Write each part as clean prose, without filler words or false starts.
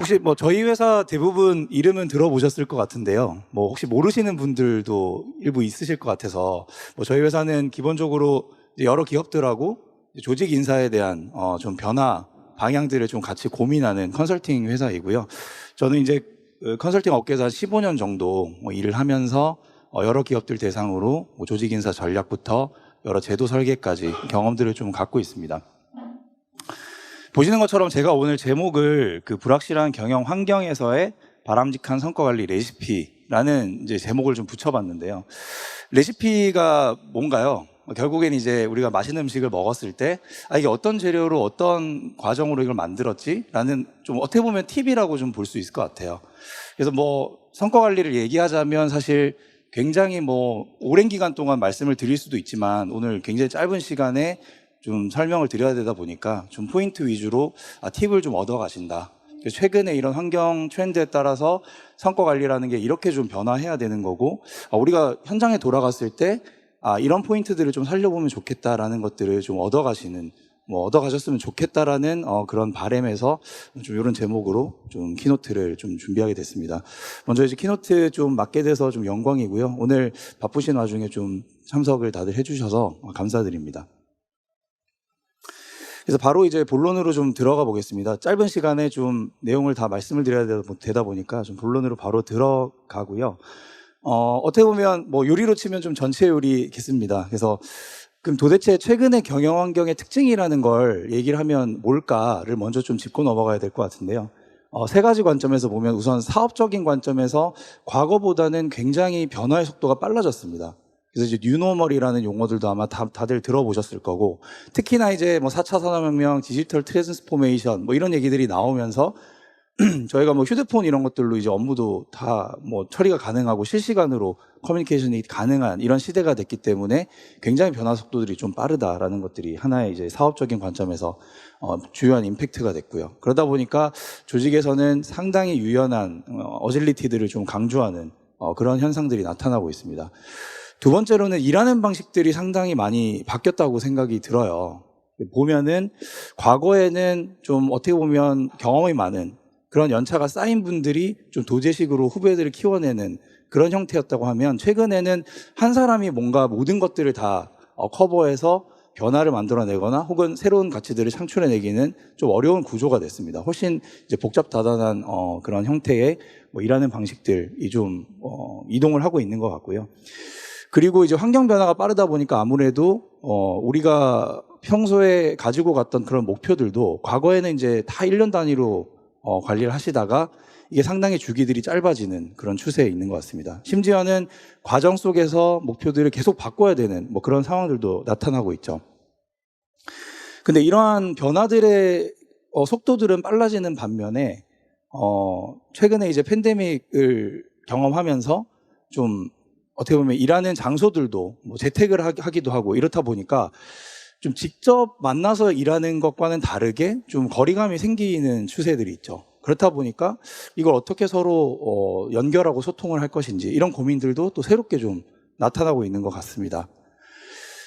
혹시 뭐 저희 회사 대부분 이름은 들어보셨을 것 같은데요. 뭐 혹시 모르시는 분들도 일부 있으실 것 같아서 뭐 저희 회사는 기본적으로 이제 여러 기업들하고 이제 조직 인사에 대한 좀 변화 방향들을 좀 같이 고민하는 컨설팅 회사이고요. 저는 이제 그 컨설팅 업계에서 한 15년 정도 뭐 일을 하면서 여러 기업들 대상으로 뭐 조직 인사 전략부터 여러 제도 설계까지 경험들을 좀 갖고 있습니다. 보시는 것처럼 제가 오늘 제목을 그 불확실한 경영 환경에서의 바람직한 성과 관리 레시피라는 이제 제목을 좀 붙여봤는데요. 레시피가 뭔가요? 결국엔 이제 우리가 맛있는 음식을 먹었을 때 이게 어떤 재료로 어떤 과정으로 이걸 만들었지? 라는 좀 어떻게 보면 팁이라고 좀 볼 수 있을 것 같아요. 그래서 뭐 성과 관리를 얘기하자면 사실 굉장히 뭐 오랜 기간 동안 말씀을 드릴 수도 있지만 오늘 굉장히 짧은 시간에 좀 설명을 드려야 되다 보니까 좀 포인트 위주로 팁을 좀 얻어 가신다. 최근에 이런 환경 트렌드에 따라서 성과 관리라는 게 이렇게 좀 변화해야 되는 거고 우리가 현장에 돌아갔을 때 이런 포인트들을 좀 살려보면 좋겠다라는 것들을 좀 얻어 가시는 뭐 얻어 가셨으면 좋겠다라는 그런 바람에서 좀 이런 제목으로 좀 키노트를 좀 준비하게 됐습니다. 먼저 이제 키노트 좀 맡게 돼서 좀 영광이고요. 오늘 바쁘신 와중에 좀 참석을 다들 해주셔서 감사드립니다. 그래서 바로 이제 본론으로 좀 들어가 보겠습니다. 짧은 시간에 좀 내용을 다 말씀을 드려야 되다 보니까 좀 본론으로 바로 들어가고요. 어떻게 보면 뭐 요리로 치면 좀 전체 요리겠습니다. 그래서 그럼 도대체 최근의 경영 환경의 특징이라는 걸 얘기를 하면 뭘까를 먼저 좀 짚고 넘어가야 될 것 같은데요. 세 가지 관점에서 보면 우선 사업적인 관점에서 과거보다는 굉장히 변화의 속도가 빨라졌습니다. 그래서 이제 뉴노멀이라는 용어들도 아마 다들 들어보셨을 거고 특히나 이제 뭐 4차 산업혁명, 디지털 트랜스포메이션 뭐 이런 얘기들이 나오면서 저희가 뭐 휴대폰 이런 것들로 이제 업무도 다 뭐 처리가 가능하고 실시간으로 커뮤니케이션이 가능한 이런 시대가 됐기 때문에 굉장히 변화 속도들이 좀 빠르다라는 것들이 하나의 이제 사업적인 관점에서 주요한 임팩트가 됐고요. 그러다 보니까 조직에서는 상당히 유연한 어질리티들을 좀 강조하는 그런 현상들이 나타나고 있습니다. 두 번째로는 일하는 방식들이 상당히 많이 바뀌었다고 생각이 들어요. 보면은 과거에는 좀 어떻게 보면 경험이 많은 그런 연차가 쌓인 분들이 좀 도제식으로 후배들을 키워내는 그런 형태였다고 하면 최근에는 한 사람이 뭔가 모든 것들을 다 커버해서 변화를 만들어내거나 혹은 새로운 가치들을 창출해내기는 좀 어려운 구조가 됐습니다. 훨씬 이제 복잡다단한 그런 형태의 뭐 일하는 방식들이 좀 이동을 하고 있는 것 같고요. 그리고 이제 환경 변화가 빠르다 보니까 아무래도 우리가 평소에 가지고 갔던 그런 목표들도 과거에는 이제 다 1년 단위로 관리를 하시다가 이게 상당히 주기들이 짧아지는 그런 추세에 있는 것 같습니다. 심지어는 과정 속에서 목표들을 계속 바꿔야 되는 뭐 그런 상황들도 나타나고 있죠. 근데 이러한 변화들의 속도들은 빨라지는 반면에 최근에 이제 팬데믹을 경험하면서 좀 어떻게 보면 일하는 장소들도 뭐 재택을 하기도 하고 이렇다 보니까 좀 직접 만나서 일하는 것과는 다르게 좀 거리감이 생기는 추세들이 있죠. 그렇다 보니까 이걸 어떻게 서로 연결하고 소통을 할 것인지 이런 고민들도 또 새롭게 좀 나타나고 있는 것 같습니다.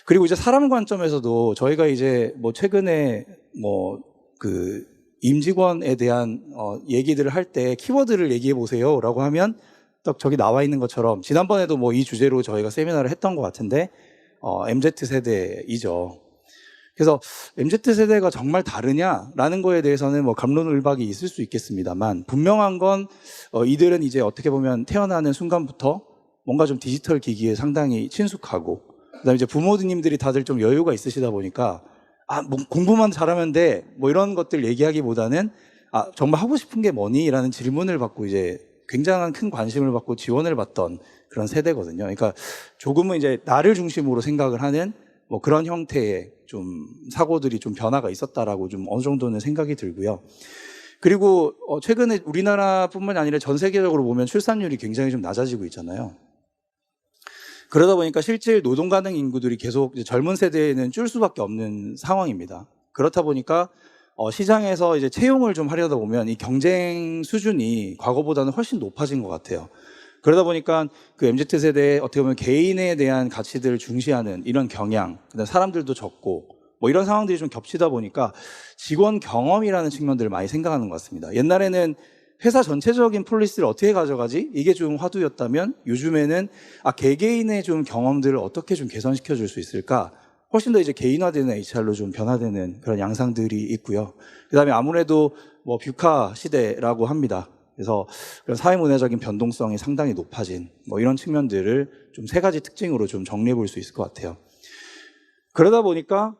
그리고 이제 사람 관점에서도 저희가 이제 뭐 최근에 뭐 그 임직원에 대한 얘기들을 할 때 키워드를 얘기해 보세요라고 하면 딱 저기 나와 있는 것처럼 지난번에도 뭐 이 주제로 저희가 세미나를 했던 것 같은데 MZ세대이죠. 그래서 MZ세대가 정말 다르냐라는 거에 대해서는 뭐 갑론을박이 있을 수 있겠습니다만 분명한 건 이들은 이제 어떻게 보면 태어나는 순간부터 뭔가 좀 디지털 기기에 상당히 친숙하고 그다음에 이제 부모님들이 다들 좀 여유가 있으시다 보니까 뭐 공부만 잘하면 돼 뭐 이런 것들 얘기하기보다는 정말 하고 싶은 게 뭐니? 라는 질문을 받고 이제 굉장한 큰 관심을 받고 지원을 받던 그런 세대거든요. 그러니까 조금은 이제 나를 중심으로 생각을 하는 뭐 그런 형태의 좀 사고들이 좀 변화가 있었다라고 좀 어느 정도는 생각이 들고요. 그리고 최근에 우리나라뿐만이 아니라 전 세계적으로 보면 출산율이 굉장히 좀 낮아지고 있잖아요. 그러다 보니까 실질 노동 가능 인구들이 계속 이제 젊은 세대에는 줄 수밖에 없는 상황입니다. 그렇다 보니까 시장에서 이제 채용을 좀 하려다 보면 이 경쟁 수준이 과거보다는 훨씬 높아진 것 같아요. 그러다 보니까 그 MZ세대의 어떻게 보면 개인에 대한 가치들을 중시하는 이런 경향, 그다음에 사람들도 적고 뭐 이런 상황들이 좀 겹치다 보니까 직원 경험이라는 측면들을 많이 생각하는 것 같습니다. 옛날에는 회사 전체적인 폴리시를 어떻게 가져가지? 이게 좀 화두였다면 요즘에는 개개인의 좀 경험들을 어떻게 좀 개선시켜 줄 수 있을까? 훨씬 더 이제 개인화되는 HR로 좀 변화되는 그런 양상들이 있고요. 그다음에 아무래도 뭐 뷰카 시대라고 합니다. 그래서 그런 사회문화적인 변동성이 상당히 높아진 뭐 이런 측면들을 좀 세 가지 특징으로 좀 정리해 볼 수 있을 것 같아요. 그러다 보니까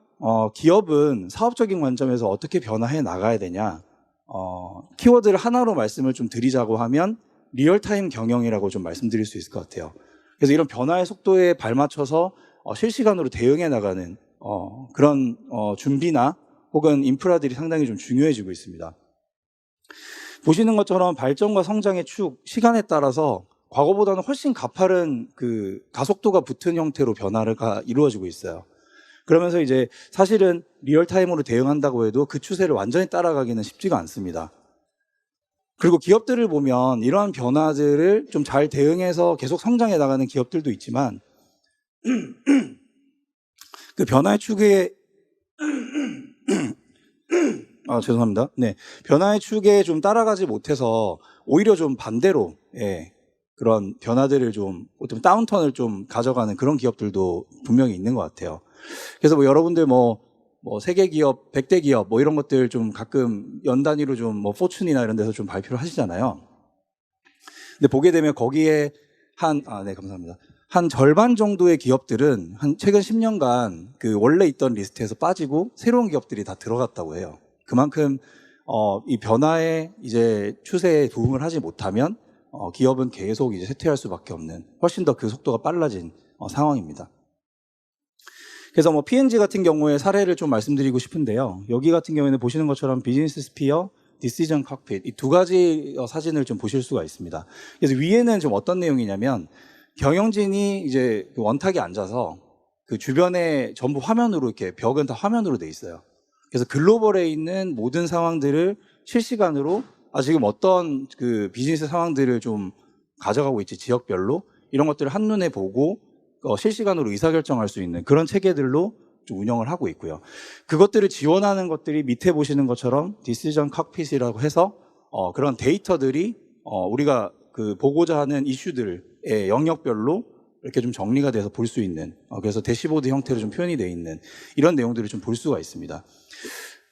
기업은 사업적인 관점에서 어떻게 변화해 나가야 되냐? 키워드를 하나로 말씀을 좀 드리자고 하면 리얼타임 경영이라고 좀 말씀드릴 수 있을 것 같아요. 그래서 이런 변화의 속도에 발맞춰서 실시간으로 대응해 나가는 그런 준비나 혹은 인프라들이 상당히 좀 중요해지고 있습니다. 보시는 것처럼 발전과 성장의 축, 시간에 따라서 과거보다는 훨씬 가파른 그 가속도가 붙은 형태로 변화가 이루어지고 있어요. 그러면서 이제 사실은 리얼타임으로 대응한다고 해도 그 추세를 완전히 따라가기는 쉽지가 않습니다. 그리고 기업들을 보면 이러한 변화들을 좀 잘 대응해서 계속 성장해 나가는 기업들도 있지만 그 변화의 축에 죄송합니다. 네, 변화의 축에 좀 따라가지 못해서 오히려 좀 반대로 그런 변화들을 좀 어떤 다운턴을 좀 가져가는 그런 기업들도 분명히 있는 것 같아요. 그래서 뭐 여러분들 뭐 세계 기업, 100대 기업 뭐 이런 것들 좀 가끔 연 단위로 좀 뭐 포춘이나 이런 데서 좀 발표를 하시잖아요. 근데 보게 되면 거기에 네, 감사합니다. 한 절반 정도의 기업들은 한 최근 10년간 그 원래 있던 리스트에서 빠지고 새로운 기업들이 다 들어갔다고 해요. 그만큼 이 변화의 이제 추세에 도움을 하지 못하면 기업은 계속 이제 쇠퇴할 수밖에 없는 훨씬 더 그 속도가 빨라진 상황입니다. 그래서 뭐 P&G 같은 경우에 사례를 좀 말씀드리고 싶은데요. 여기 같은 경우에는 보시는 것처럼 비즈니스 스피어, 디시전 칵핏 이 두 가지 사진을 좀 보실 수가 있습니다. 그래서 위에는 좀 어떤 내용이냐면 경영진이 이제 원탁에 앉아서 그 주변에 전부 화면으로 이렇게 벽은 다 화면으로 돼 있어요. 그래서 글로벌에 있는 모든 상황들을 실시간으로 지금 어떤 그 비즈니스 상황들을 좀 가져가고 있지 지역별로 이런 것들을 한눈에 보고 실시간으로 의사결정할 수 있는 그런 체계들로 좀 운영을 하고 있고요. 그것들을 지원하는 것들이 밑에 보시는 것처럼 디시전 칵핏이라고 해서 그런 데이터들이 우리가 그 보고자 하는 이슈들의 영역별로 이렇게 좀 정리가 돼서 볼 수 있는 그래서 대시보드 형태로 좀 표현이 되어 있는 이런 내용들을 좀 볼 수가 있습니다.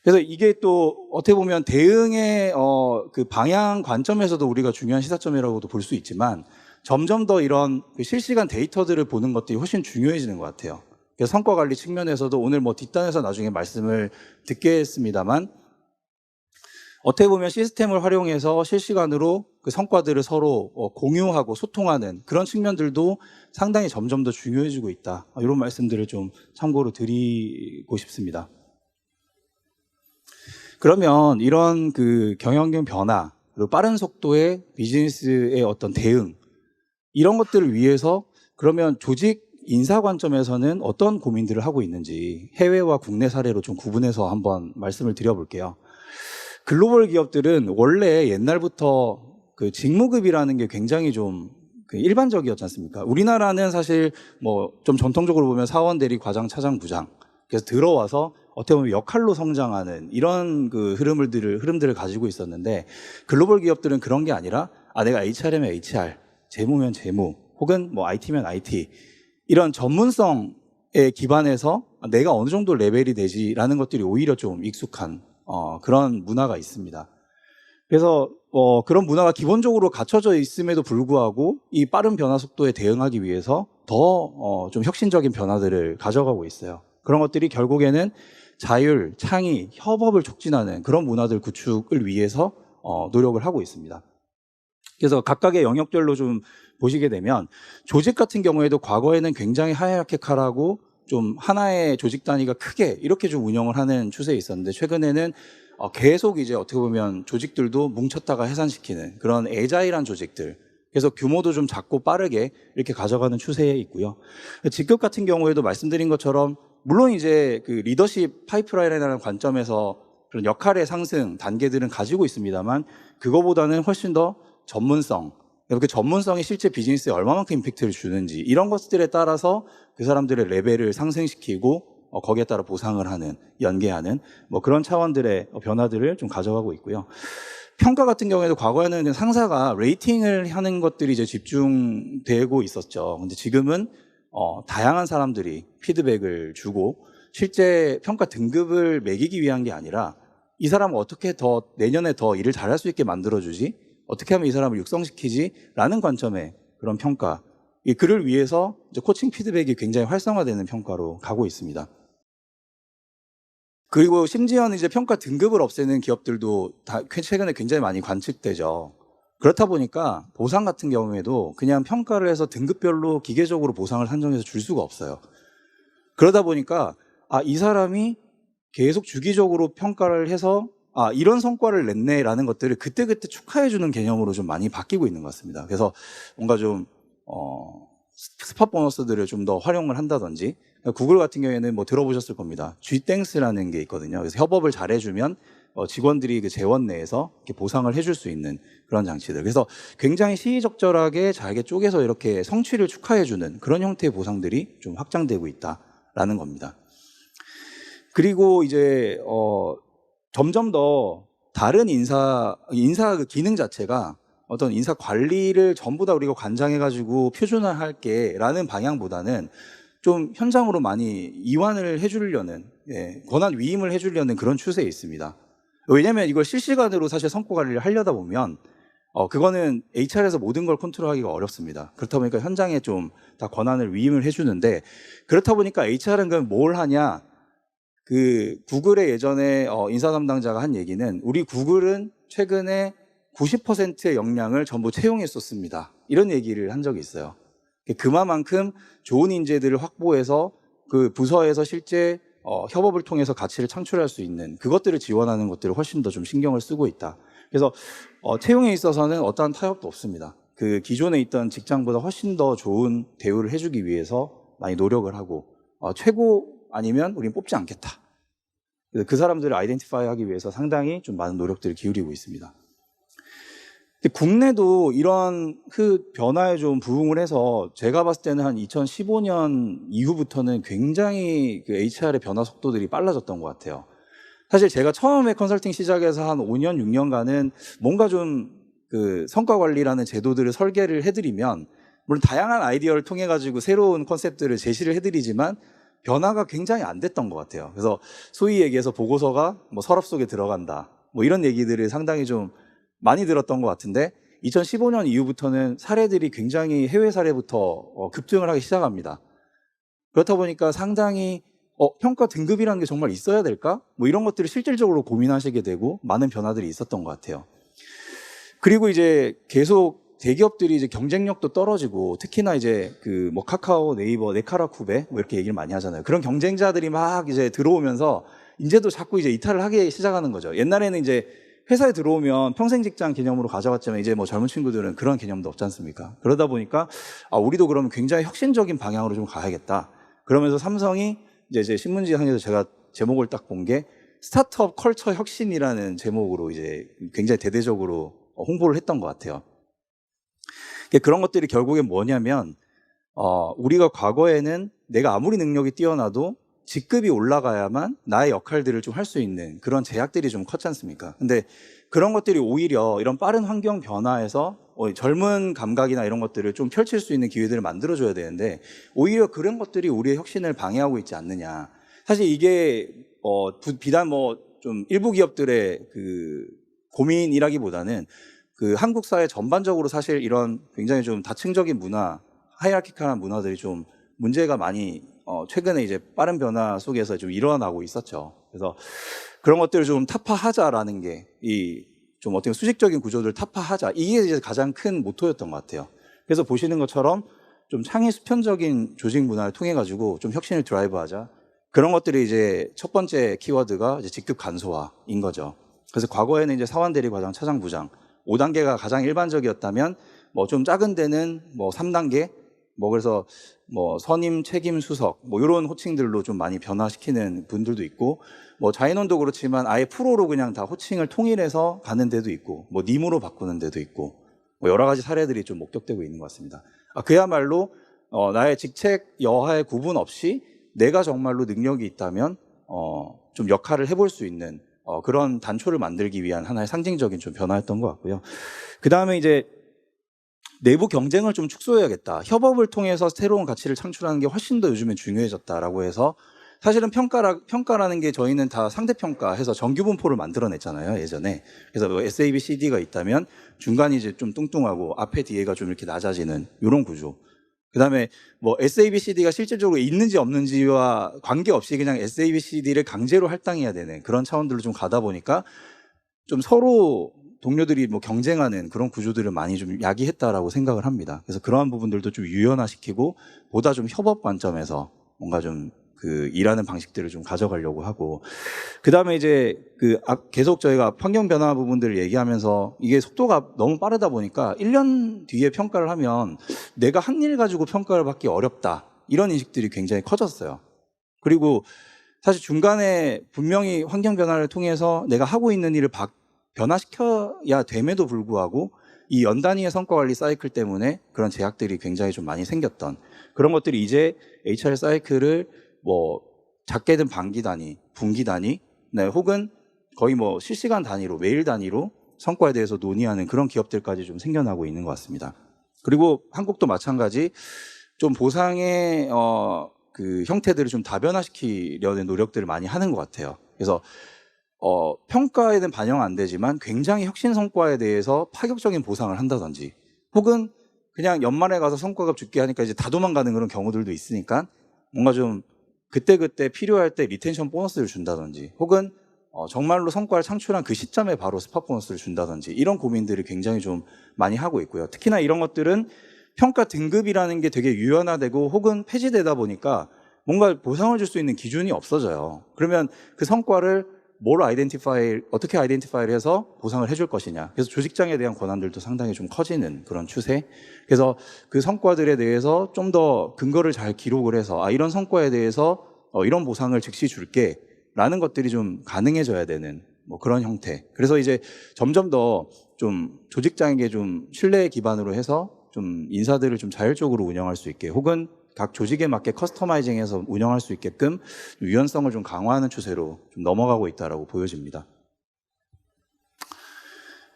그래서 이게 또 어떻게 보면 대응의 그 방향 관점에서도 우리가 중요한 시사점이라고도 볼 수 있지만 점점 더 이런 그 실시간 데이터들을 보는 것들이 훨씬 중요해지는 것 같아요. 그래서 성과 관리 측면에서도 오늘 뭐 뒷단에서 나중에 말씀을 듣겠습니다만 어떻게 보면 시스템을 활용해서 실시간으로 그 성과들을 서로 공유하고 소통하는 그런 측면들도 상당히 점점 더 중요해지고 있다. 이런 말씀들을 좀 참고로 드리고 싶습니다. 그러면 이런 그 경영경 변화 그리고 빠른 속도의 비즈니스의 어떤 대응 이런 것들을 위해서 그러면 조직 인사 관점에서는 어떤 고민들을 하고 있는지 해외와 국내 사례로 좀 구분해서 한번 말씀을 드려볼게요. 글로벌 기업들은 원래 옛날부터 그 직무급이라는 게 굉장히 좀 그 일반적이었지 않습니까? 우리나라는 사실 뭐 좀 전통적으로 보면 사원 대리 과장 차장 부장 그래서 들어와서 어떻게 보면 역할로 성장하는 이런 그 흐름들을 가지고 있었는데 글로벌 기업들은 그런 게 아니라 내가 HR이면 HR, 재무면 재무, 혹은 뭐 IT면 IT 이런 전문성에 기반해서 내가 어느 정도 레벨이 되지라는 것들이 오히려 좀 익숙한 그런 문화가 있습니다. 그래서 그런 문화가 기본적으로 갖춰져 있음에도 불구하고 이 빠른 변화 속도에 대응하기 위해서 더 좀 혁신적인 변화들을 가져가고 있어요. 그런 것들이 결국에는 자율, 창의, 협업을 촉진하는 그런 문화들 구축을 위해서 노력을 하고 있습니다. 그래서 각각의 영역별로 좀 보시게 되면 조직 같은 경우에도 과거에는 굉장히 하이라키컬하고 좀 하나의 조직 단위가 크게 이렇게 좀 운영을 하는 추세에 있었는데 최근에는 계속 이제 어떻게 보면 조직들도 뭉쳤다가 해산시키는 그런 애자일한 조직들 그래서 규모도 좀 작고 빠르게 이렇게 가져가는 추세에 있고요. 직급 같은 경우에도 말씀드린 것처럼 물론 이제 그 리더십 파이프라인이라는 관점에서 그런 역할의 상승 단계들은 가지고 있습니다만 그거보다는 훨씬 더 전문성 그 전문성이 실제 비즈니스에 얼마만큼 임팩트를 주는지 이런 것들에 따라서 그 사람들의 레벨을 상승시키고 거기에 따라 보상을 하는 연계하는 뭐 그런 차원들의 변화들을 좀 가져가고 있고요. 평가 같은 경우에도 과거에는 상사가 레이팅을 하는 것들이 이제 집중되고 있었죠. 근데 지금은 다양한 사람들이 피드백을 주고 실제 평가 등급을 매기기 위한 게 아니라 이 사람을 어떻게 더 내년에 더 일을 잘할 수 있게 만들어주지? 어떻게 하면 이 사람을 육성시키지? 라는 관점의 그런 평가. 그를 위해서 이제 코칭 피드백이 굉장히 활성화되는 평가로 가고 있습니다. 그리고 심지어는 이제 평가 등급을 없애는 기업들도 최근에 굉장히 많이 관측되죠. 그렇다 보니까 보상 같은 경우에도 그냥 평가를 해서 등급별로 기계적으로 보상을 산정해서 줄 수가 없어요. 그러다 보니까 이 사람이 계속 주기적으로 평가를 해서 이런 성과를 냈네라는 것들을 그때그때 축하해주는 개념으로 좀 많이 바뀌고 있는 것 같습니다. 그래서 뭔가 좀 스팟 보너스들을 좀 더 활용을 한다든지, 구글 같은 경우에는 뭐 들어보셨을 겁니다. G땡스라는 게 있거든요. 그래서 협업을 잘해주면 직원들이 그 재원 내에서 이렇게 보상을 해줄 수 있는 그런 장치들. 그래서 굉장히 시의적절하게 잘게 쪼개서 이렇게 성취를 축하해주는 그런 형태의 보상들이 좀 확장되고 있다라는 겁니다. 그리고 이제 점점 더 다른 인사 그 기능 자체가 어떤 인사 관리를 전부 다 우리가 관장해가지고 표준화할게라는 방향보다는 좀 현장으로 많이 이완을 해주려는, 권한 위임을 해주려는 그런 추세에 있습니다. 왜냐하면 이걸 실시간으로 사실 성과 관리를 하려다 보면 그거는 HR에서 모든 걸 컨트롤하기가 어렵습니다. 그렇다 보니까 현장에 좀 다 권한을 위임을 해주는데, 그렇다 보니까 HR은 그럼 뭘 하냐? 그 구글의 예전에 인사 담당자가 한 얘기는, 우리 구글은 최근에 90%의 역량을 전부 채용에 썼습니다. 이런 얘기를 한 적이 있어요. 그만큼 좋은 인재들을 확보해서 그 부서에서 실제 협업을 통해서 가치를 창출할 수 있는 그것들을 지원하는 것들을 훨씬 더 좀 신경을 쓰고 있다. 그래서 채용에 있어서는 어떠한 타협도 없습니다. 그 기존에 있던 직장보다 훨씬 더 좋은 대우를 해주기 위해서 많이 노력을 하고, 최고 아니면 우린 뽑지 않겠다. 그 사람들을 아이덴티파이 하기 위해서 상당히 좀 많은 노력들을 기울이고 있습니다. 국내도 이런 그 변화에 좀 부응을 해서 제가 봤을 때는 한 2015년 이후부터는 굉장히 그 HR의 변화 속도들이 빨라졌던 것 같아요. 사실 제가 처음에 컨설팅 시작해서 한 5년, 6년간은 뭔가 좀 그 성과 관리라는 제도들을 설계를 해드리면, 물론 다양한 아이디어를 통해 가지고 새로운 컨셉들을 제시를 해드리지만 변화가 굉장히 안 됐던 것 같아요. 그래서 소위 얘기해서 보고서가 뭐 서랍 속에 들어간다, 뭐 이런 얘기들을 상당히 좀 많이 들었던 것 같은데, 2015년 이후부터는 사례들이 굉장히 해외 사례부터 급증을 하기 시작합니다. 그렇다 보니까 상당히 평가 등급이라는 게 정말 있어야 될까? 뭐 이런 것들을 실질적으로 고민하시게 되고 많은 변화들이 있었던 것 같아요. 그리고 이제 계속 대기업들이 이제 경쟁력도 떨어지고, 특히나 이제 그 뭐 카카오, 네이버, 네카라쿠베 뭐 이렇게 얘기를 많이 하잖아요. 그런 경쟁자들이 막 이제 들어오면서 이제도 자꾸 이제 이탈을 하기 시작하는 거죠. 옛날에는 이제 회사에 들어오면 평생 직장 개념으로 가져갔지만 이제 뭐 젊은 친구들은 그런 개념도 없지 않습니까? 그러다 보니까 우리도 그러면 굉장히 혁신적인 방향으로 좀 가야겠다. 그러면서 삼성이 이제 신문지상에서 제가 제목을 딱 본 게 스타트업 컬처 혁신이라는 제목으로 이제 굉장히 대대적으로 홍보를 했던 것 같아요. 그런 것들이 결국엔 뭐냐면 우리가 과거에는 내가 아무리 능력이 뛰어나도 직급이 올라가야만 나의 역할들을 좀 할 수 있는 그런 제약들이 좀 컸지 않습니까? 근데 그런 것들이 오히려 이런 빠른 환경 변화에서 젊은 감각이나 이런 것들을 좀 펼칠 수 있는 기회들을 만들어줘야 되는데, 오히려 그런 것들이 우리의 혁신을 방해하고 있지 않느냐. 사실 이게 비단 뭐 좀 일부 기업들의 그 고민이라기보다는 그 한국 사회 전반적으로 사실 이런 굉장히 좀 다층적인 문화, 하이라키칼한 문화들이 좀 문제가 많이 최근에 이제 빠른 변화 속에서 좀 일어나고 있었죠. 그래서 그런 것들을 좀 타파하자라는 게, 이 좀 어떻게 수직적인 구조들을 타파하자, 이게 이제 가장 큰 모토였던 것 같아요. 그래서 보시는 것처럼 좀 창의 수평적인 조직 문화를 통해 가지고 좀 혁신을 드라이브하자, 그런 것들이 이제 첫 번째 키워드가 이제 직급 간소화인 거죠. 그래서 과거에는 이제 사원 대리 과장 차장 부장 5단계가 가장 일반적이었다면, 뭐 좀 작은 데는 뭐 3단계, 뭐 그래서 뭐 선임, 책임, 수석 뭐 이런 호칭들로 좀 많이 변화시키는 분들도 있고, 뭐 자인원도 그렇지만 아예 프로로 그냥 다 호칭을 통일해서 가는 데도 있고, 뭐 님으로 바꾸는 데도 있고, 뭐 여러 가지 사례들이 좀 목격되고 있는 것 같습니다. 그야말로 나의 직책 여하의 구분 없이 내가 정말로 능력이 있다면 좀 역할을 해볼 수 있는 그런 단초를 만들기 위한 하나의 상징적인 좀 변화였던 것 같고요. 그 다음에 이제 내부 경쟁을 좀 축소해야겠다. 협업을 통해서 새로운 가치를 창출하는 게 훨씬 더 요즘엔 중요해졌다라고 해서 사실은 평가라는 게 저희는 다 상대평가해서 정규분포를 만들어냈잖아요, 예전에. 그래서 뭐 SABCD가 있다면 중간이 이제 좀 뚱뚱하고 앞에 뒤에가 좀 이렇게 낮아지는 이런 구조. 그 다음에 뭐 SABCD가 실질적으로 있는지 없는지와 관계없이 그냥 SABCD를 강제로 할당해야 되는 그런 차원들로 좀 가다 보니까 좀 서로 동료들이 뭐 경쟁하는 그런 구조들을 많이 좀 야기했다라고 생각을 합니다. 그래서 그러한 부분들도 좀 유연화시키고 보다 좀 협업 관점에서 뭔가 좀 그 일하는 방식들을 좀 가져가려고 하고 그 다음에 이제 계속 저희가 환경 변화 부분들을 얘기하면서 이게 속도가 너무 빠르다 보니까 1년 뒤에 평가를 하면 내가 한 일 가지고 평가를 받기 어렵다 이런 인식들이 굉장히 커졌어요. 그리고 사실 중간에 분명히 환경 변화를 통해서 내가 하고 있는 일을 변화시켜야 됨에도 불구하고 이 연 단위의 성과 관리 사이클 때문에 그런 제약들이 굉장히 좀 많이 생겼던 그런 것들이 이제 HR 사이클을 뭐 작게든 반기 단위, 분기 단위, 네, 혹은 거의 뭐 실시간 단위로 매일 단위로 성과에 대해서 논의하는 그런 기업들까지 좀 생겨나고 있는 것 같습니다. 그리고 한국도 마찬가지 좀 보상의 그 형태들을 좀 다변화시키려는 노력들을 많이 하는 것 같아요. 그래서 평가에는 반영 안 되지만 굉장히 혁신 성과에 대해서 파격적인 보상을 한다든지 혹은 그냥 연말에 가서 성과급 죽게 하니까 이제 다 도망가는 그런 경우들도 있으니까 뭔가 좀 그때그때 필요할 때 리텐션 보너스를 준다든지 혹은 정말로 성과를 창출한 그 시점에 바로 스팟 보너스를 준다든지 이런 고민들을 굉장히 좀 많이 하고 있고요. 특히나 이런 것들은 평가 등급이라는 게 되게 유연화되고 혹은 폐지되다 보니까 뭔가 보상을 줄 수 있는 기준이 없어져요. 그러면 그 성과를 어떻게 아이덴티파이를 해서 보상을 해줄 것이냐. 그래서 조직장에 대한 권한들도 상당히 좀 커지는 그런 추세. 그래서 그 성과들에 대해서 좀 더 근거를 잘 기록을 해서 이런 성과에 대해서 이런 보상을 즉시 줄게 라는 것들이 좀 가능해져야 되는 뭐 그런 형태. 그래서 이제 점점 더 좀 조직장에게 좀 신뢰 기반으로 해서 좀 인사들을 좀 자율적으로 운영할 수 있게 혹은 각 조직에 맞게 커스터마이징해서 운영할 수 있게끔 유연성을 좀 강화하는 추세로 좀 넘어가고 있다라고 보여집니다.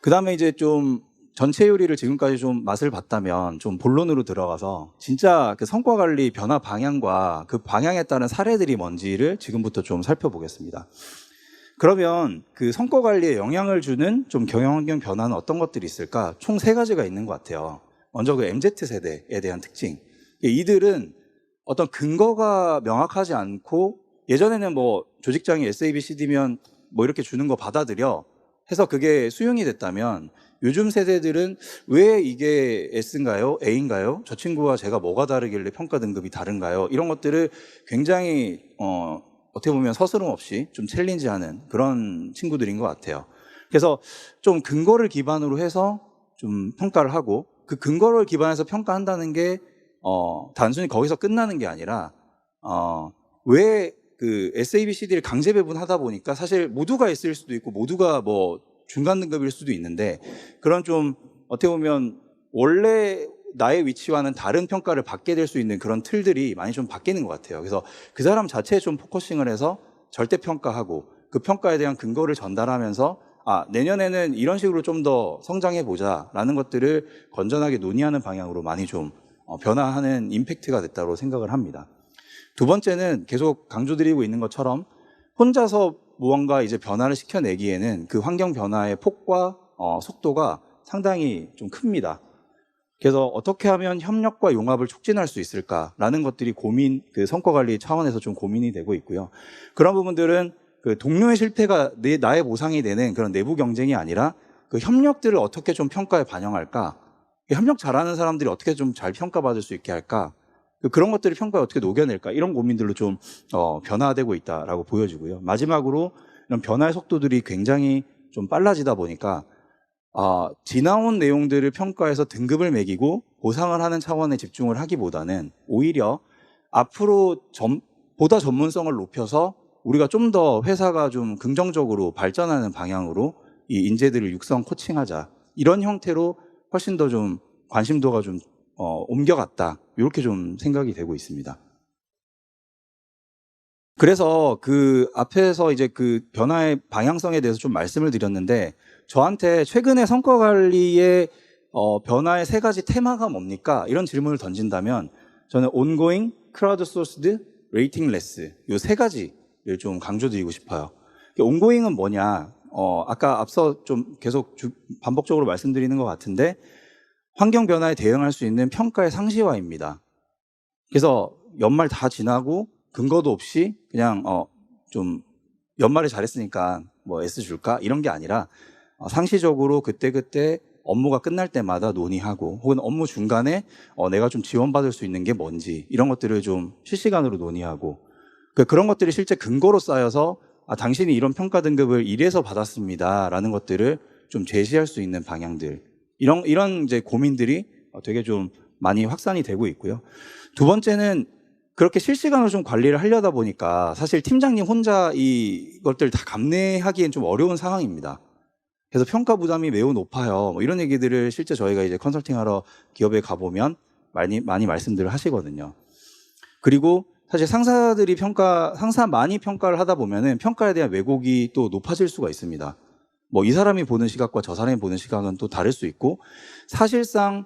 그 다음에 이제 좀 전체 요리를 지금까지 좀 맛을 봤다면 좀 본론으로 들어가서 진짜 그 성과 관리 변화 방향과 그 방향에 따른 사례들이 뭔지를 지금부터 좀 살펴보겠습니다. 그러면 그 성과 관리에 영향을 주는 좀 경영 환경 변화는 어떤 것들이 있을까? 총 3가지가 있는 것 같아요. 먼저 그 MZ세대에 대한 특징. 이들은 어떤 근거가 명확하지 않고 예전에는 뭐 조직장이 SABCD면 뭐 이렇게 주는 거 받아들여 해서 그게 수용이 됐다면 요즘 세대들은 왜 이게 S인가요? A인가요? 저 친구와 제가 뭐가 다르길래 평가 등급이 다른가요? 이런 것들을 굉장히 어떻게 보면 서스럼 없이 좀 챌린지하는 그런 친구들인 것 같아요. 그래서 좀 근거를 기반으로 해서 좀 평가를 하고 그 근거를 기반해서 평가한다는 게 단순히 거기서 끝나는 게 아니라 왜 그 SABCD를 강제 배분하다 보니까 사실 모두가 S일 수도 있고 모두가 뭐 중간 등급일 수도 있는데 그런 좀 어떻게 보면 원래 나의 위치와는 다른 평가를 받게 될 수 있는 그런 틀들이 많이 좀 바뀌는 것 같아요. 그래서 그 사람 자체에 좀 포커싱을 해서 절대 평가하고 그 평가에 대한 근거를 전달하면서 내년에는 이런 식으로 좀 더 성장해 보자라는 것들을 건전하게 논의하는 방향으로 많이 좀 변화하는 임팩트가 됐다고 생각을 합니다. 두 번째는 계속 강조드리고 있는 것처럼 혼자서 무언가 이제 변화를 시켜내기에는 그 환경 변화의 폭과 속도가 상당히 좀 큽니다. 그래서 어떻게 하면 협력과 융합을 촉진할 수 있을까라는 것들이 그 성과 관리 차원에서 좀 고민이 되고 있고요. 그런 부분들은 그 동료의 실패가 나의 보상이 되는 그런 내부 경쟁이 아니라 그 협력들을 어떻게 좀 평가에 반영할까? 협력 잘하는 사람들이 어떻게 좀 잘 평가받을 수 있게 할까? 그런 것들을 평가에 어떻게 녹여낼까? 이런 고민들로 좀 변화되고 있다라고 보여지고요. 마지막으로 이런 변화의 속도들이 굉장히 좀 빨라지다 보니까 지나온 내용들을 평가해서 등급을 매기고 보상을 하는 차원에 집중을 하기보다는 오히려 앞으로 보다 전문성을 높여서 우리가 좀 더 회사가 좀 긍정적으로 발전하는 방향으로 이 인재들을 육성 코칭하자 이런 형태로 훨씬 더 좀 관심도가 좀 옮겨갔다 이렇게 좀 생각이 되고 있습니다. 그래서 그 앞에서 이제 그 변화의 방향성에 대해서 좀 말씀을 드렸는데, 저한테 최근의 성과 관리의 변화의 세 가지 테마가 뭡니까? 이런 질문을 던진다면 저는 ongoing, crowdsourced, ratingless 이 세 가지를 좀 강조드리고 싶어요. ongoing은 뭐냐? 아까 앞서 좀 계속 반복적으로 말씀드리는 것 같은데, 환경 변화에 대응할 수 있는 평가의 상시화입니다. 그래서 연말 다 지나고 근거도 없이 그냥 좀 연말에 잘했으니까 뭐 S 줄까? 이런 게 아니라 상시적으로 그때그때 업무가 끝날 때마다 논의하고, 혹은 업무 중간에 내가 좀 지원받을 수 있는 게 뭔지 이런 것들을 좀 실시간으로 논의하고, 그런 것들이 실제 근거로 쌓여서 당신이 이런 평가 등급을 이래서 받았습니다 라는 것들을 좀 제시할 수 있는 방향들, 이런 이제 고민들이 되게 좀 많이 확산이 되고 있고요. 두 번째는 그렇게 실시간으로 좀 관리를 하려다 보니까 사실 팀장님 혼자 이것들 다 감내하기엔 좀 어려운 상황입니다. 그래서 평가 부담이 매우 높아요. 뭐 이런 얘기들을 실제 저희가 이제 컨설팅하러 기업에 가보면 많이 말씀들을 하시거든요. 그리고 사실 상사들이 상사 많이 평가를 하다 보면은 평가에 대한 왜곡이 또 높아질 수가 있습니다. 뭐 이 사람이 보는 시각과 저 사람이 보는 시각은 또 다를 수 있고, 사실상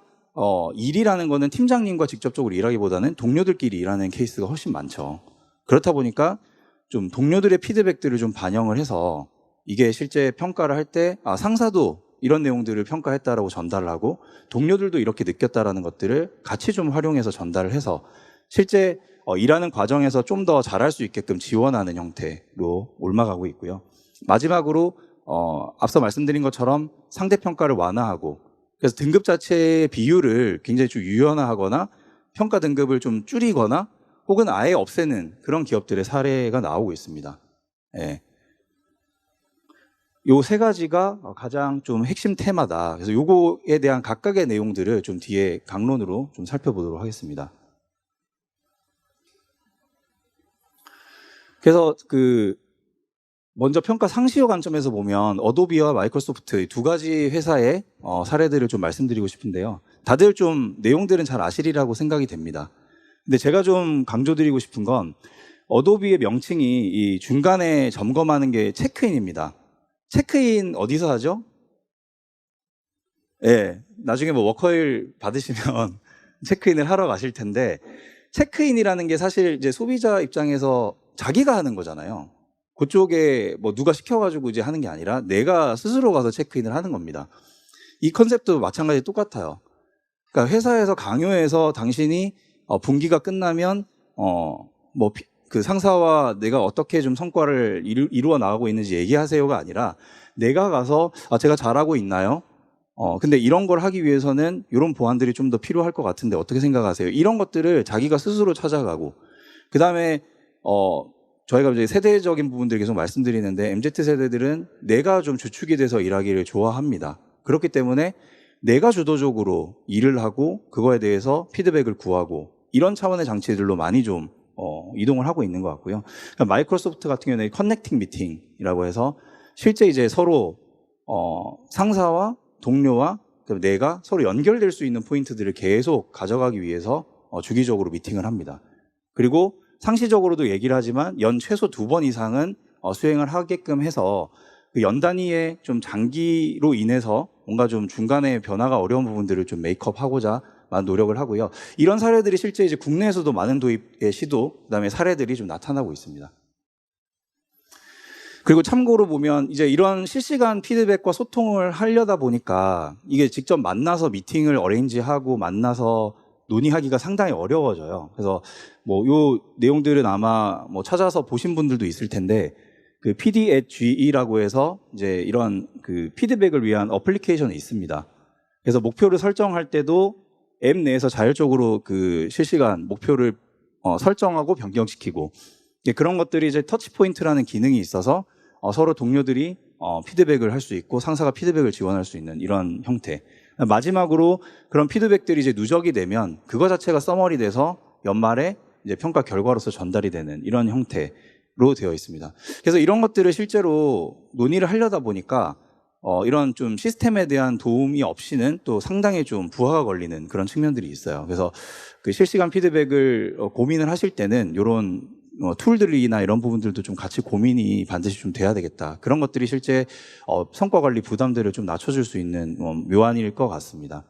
일이라는 거는 팀장님과 직접적으로 일하기보다는 동료들끼리 일하는 케이스가 훨씬 많죠. 그렇다 보니까 좀 동료들의 피드백들을 좀 반영을 해서 이게 실제 평가를 할 때 상사도 이런 내용들을 평가했다라고 전달을 하고 동료들도 이렇게 느꼈다라는 것들을 같이 좀 활용해서 전달을 해서 실제 일하는 과정에서 좀 더 잘할 수 있게끔 지원하는 형태로 옮아가고 있고요. 마지막으로 앞서 말씀드린 것처럼 상대평가를 완화하고, 그래서 등급 자체의 비율을 굉장히 좀 유연화하거나 평가 등급을 좀 줄이거나 혹은 아예 없애는 그런 기업들의 사례가 나오고 있습니다. 예. 요 세 가지가 가장 좀 핵심 테마다. 그래서 요거에 대한 각각의 내용들을 좀 뒤에 강론으로 좀 살펴보도록 하겠습니다. 그래서 먼저 평가 상시효 관점에서 보면 어도비와 마이크로소프트 두 가지 회사의 사례들을 좀 말씀드리고 싶은데요. 다들 좀 내용들은 잘 아시리라고 생각이 됩니다. 근데 제가 좀 강조드리고 싶은 건 어도비의 명칭이 이 중간에 점검하는 게 체크인입니다. 체크인 어디서 하죠? 예, 나중에 뭐 워커힐 받으시면 체크인을 하러 가실 텐데, 체크인이라는 게 사실 이제 소비자 입장에서 자기가 하는 거잖아요. 그쪽에 뭐 누가 시켜가지고 이제 하는 게 아니라 내가 스스로 가서 체크인을 하는 겁니다. 이 컨셉도 마찬가지 똑같아요. 그러니까 회사에서 강요해서 당신이 분기가 끝나면 뭐 그 상사와 내가 어떻게 좀 성과를 이루어 나가고 있는지 얘기하세요가 아니라 내가 가서 제가 잘하고 있나요? 근데 이런 걸 하기 위해서는 이런 보완들이 좀 더 필요할 것 같은데 어떻게 생각하세요? 이런 것들을 자기가 스스로 찾아가고, 그 다음에 저희가 이제 세대적인 부분들 계속 말씀드리는데 MZ세대들은 내가 좀 주축이 돼서 일하기를 좋아합니다. 그렇기 때문에 내가 주도적으로 일을 하고 그거에 대해서 피드백을 구하고 이런 차원의 장치들로 많이 좀 이동을 하고 있는 것 같고요. 그러니까 마이크로소프트 같은 경우는 커넥팅 미팅이라고 해서 실제 이제 서로 상사와 동료와 내가 서로 연결될 수 있는 포인트들을 계속 가져가기 위해서 주기적으로 미팅을 합니다. 그리고 상시적으로도 얘기를 하지만 연 최소 2번 이상은 수행을 하게끔 해서 그 연 단위의 좀 장기로 인해서 뭔가 좀 중간에 변화가 어려운 부분들을 좀 메이크업하고자 많은 노력을 하고요. 이런 사례들이 실제 이제 국내에서도 많은 도입의 시도, 그다음에 사례들이 좀 나타나고 있습니다. 그리고 참고로 보면 이제 이런 실시간 피드백과 소통을 하려다 보니까 이게 직접 만나서 미팅을 어레인지하고 만나서 논의하기가 상당히 어려워져요. 그래서 뭐 요 내용들은 아마 뭐 찾아서 보신 분들도 있을 텐데, 그 PD@GE라고 해서 이제 이런 그 피드백을 위한 어플리케이션이 있습니다. 그래서 목표를 설정할 때도 앱 내에서 자율적으로 그 실시간 목표를 설정하고 변경시키고, 그런 것들이 이제 터치 포인트라는 기능이 있어서 서로 동료들이 피드백을 할 수 있고 상사가 피드백을 지원할 수 있는 이런 형태. 마지막으로 그런 피드백들이 이제 누적이 되면 그거 자체가 서머리 돼서 연말에 이제 평가 결과로서 전달이 되는 이런 형태로 되어 있습니다. 그래서 이런 것들을 실제로 논의를 하려다 보니까 이런 좀 시스템에 대한 도움이 없이는 또 상당히 좀 부하가 걸리는 그런 측면들이 있어요. 그래서 그 실시간 피드백을 고민을 하실 때는 이런 툴들이나 이런 부분들도 좀 같이 고민이 반드시 좀 돼야 되겠다. 그런 것들이 실제 성과 관리 부담들을 좀 낮춰줄 수 있는 묘안일 것 같습니다.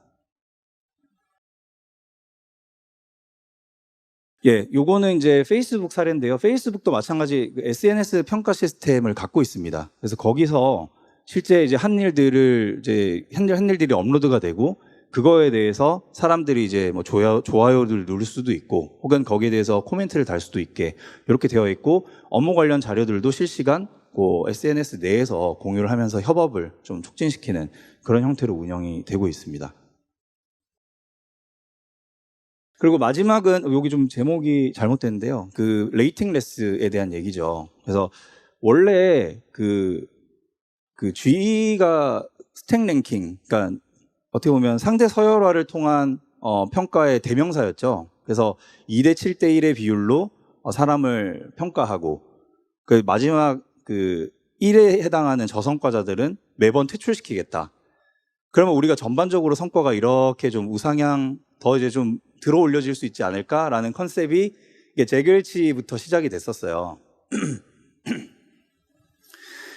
예, 요거는 이제 페이스북 사례인데요. 페이스북도 마찬가지 SNS 평가 시스템을 갖고 있습니다. 그래서 거기서 실제 이제 한 일들이 업로드가 되고 그거에 대해서 사람들이 이제 뭐 좋아요를 누를 수도 있고 혹은 거기에 대해서 코멘트를 달 수도 있게 이렇게 되어 있고 업무 관련 자료들도 실시간 SNS 내에서 공유를 하면서 협업을 좀 촉진시키는 그런 형태로 운영이 되고 있습니다. 그리고 마지막은 여기 좀 제목이 잘못됐는데요. 그 레이팅레스에 대한 얘기죠. 그래서 원래 그 GE가 스택 랭킹, 그러니까 어떻게 보면 상대 서열화를 통한 평가의 대명사였죠. 그래서 2대 7대 1의 비율로 사람을 평가하고 그 마지막 그 1에 해당하는 저성과자들은 매번 퇴출시키겠다. 그러면 우리가 전반적으로 성과가 이렇게 좀 우상향 더 이제 좀 들어 올려질 수 있지 않을까라는 컨셉이 이게 재결치부터 시작이 됐었어요.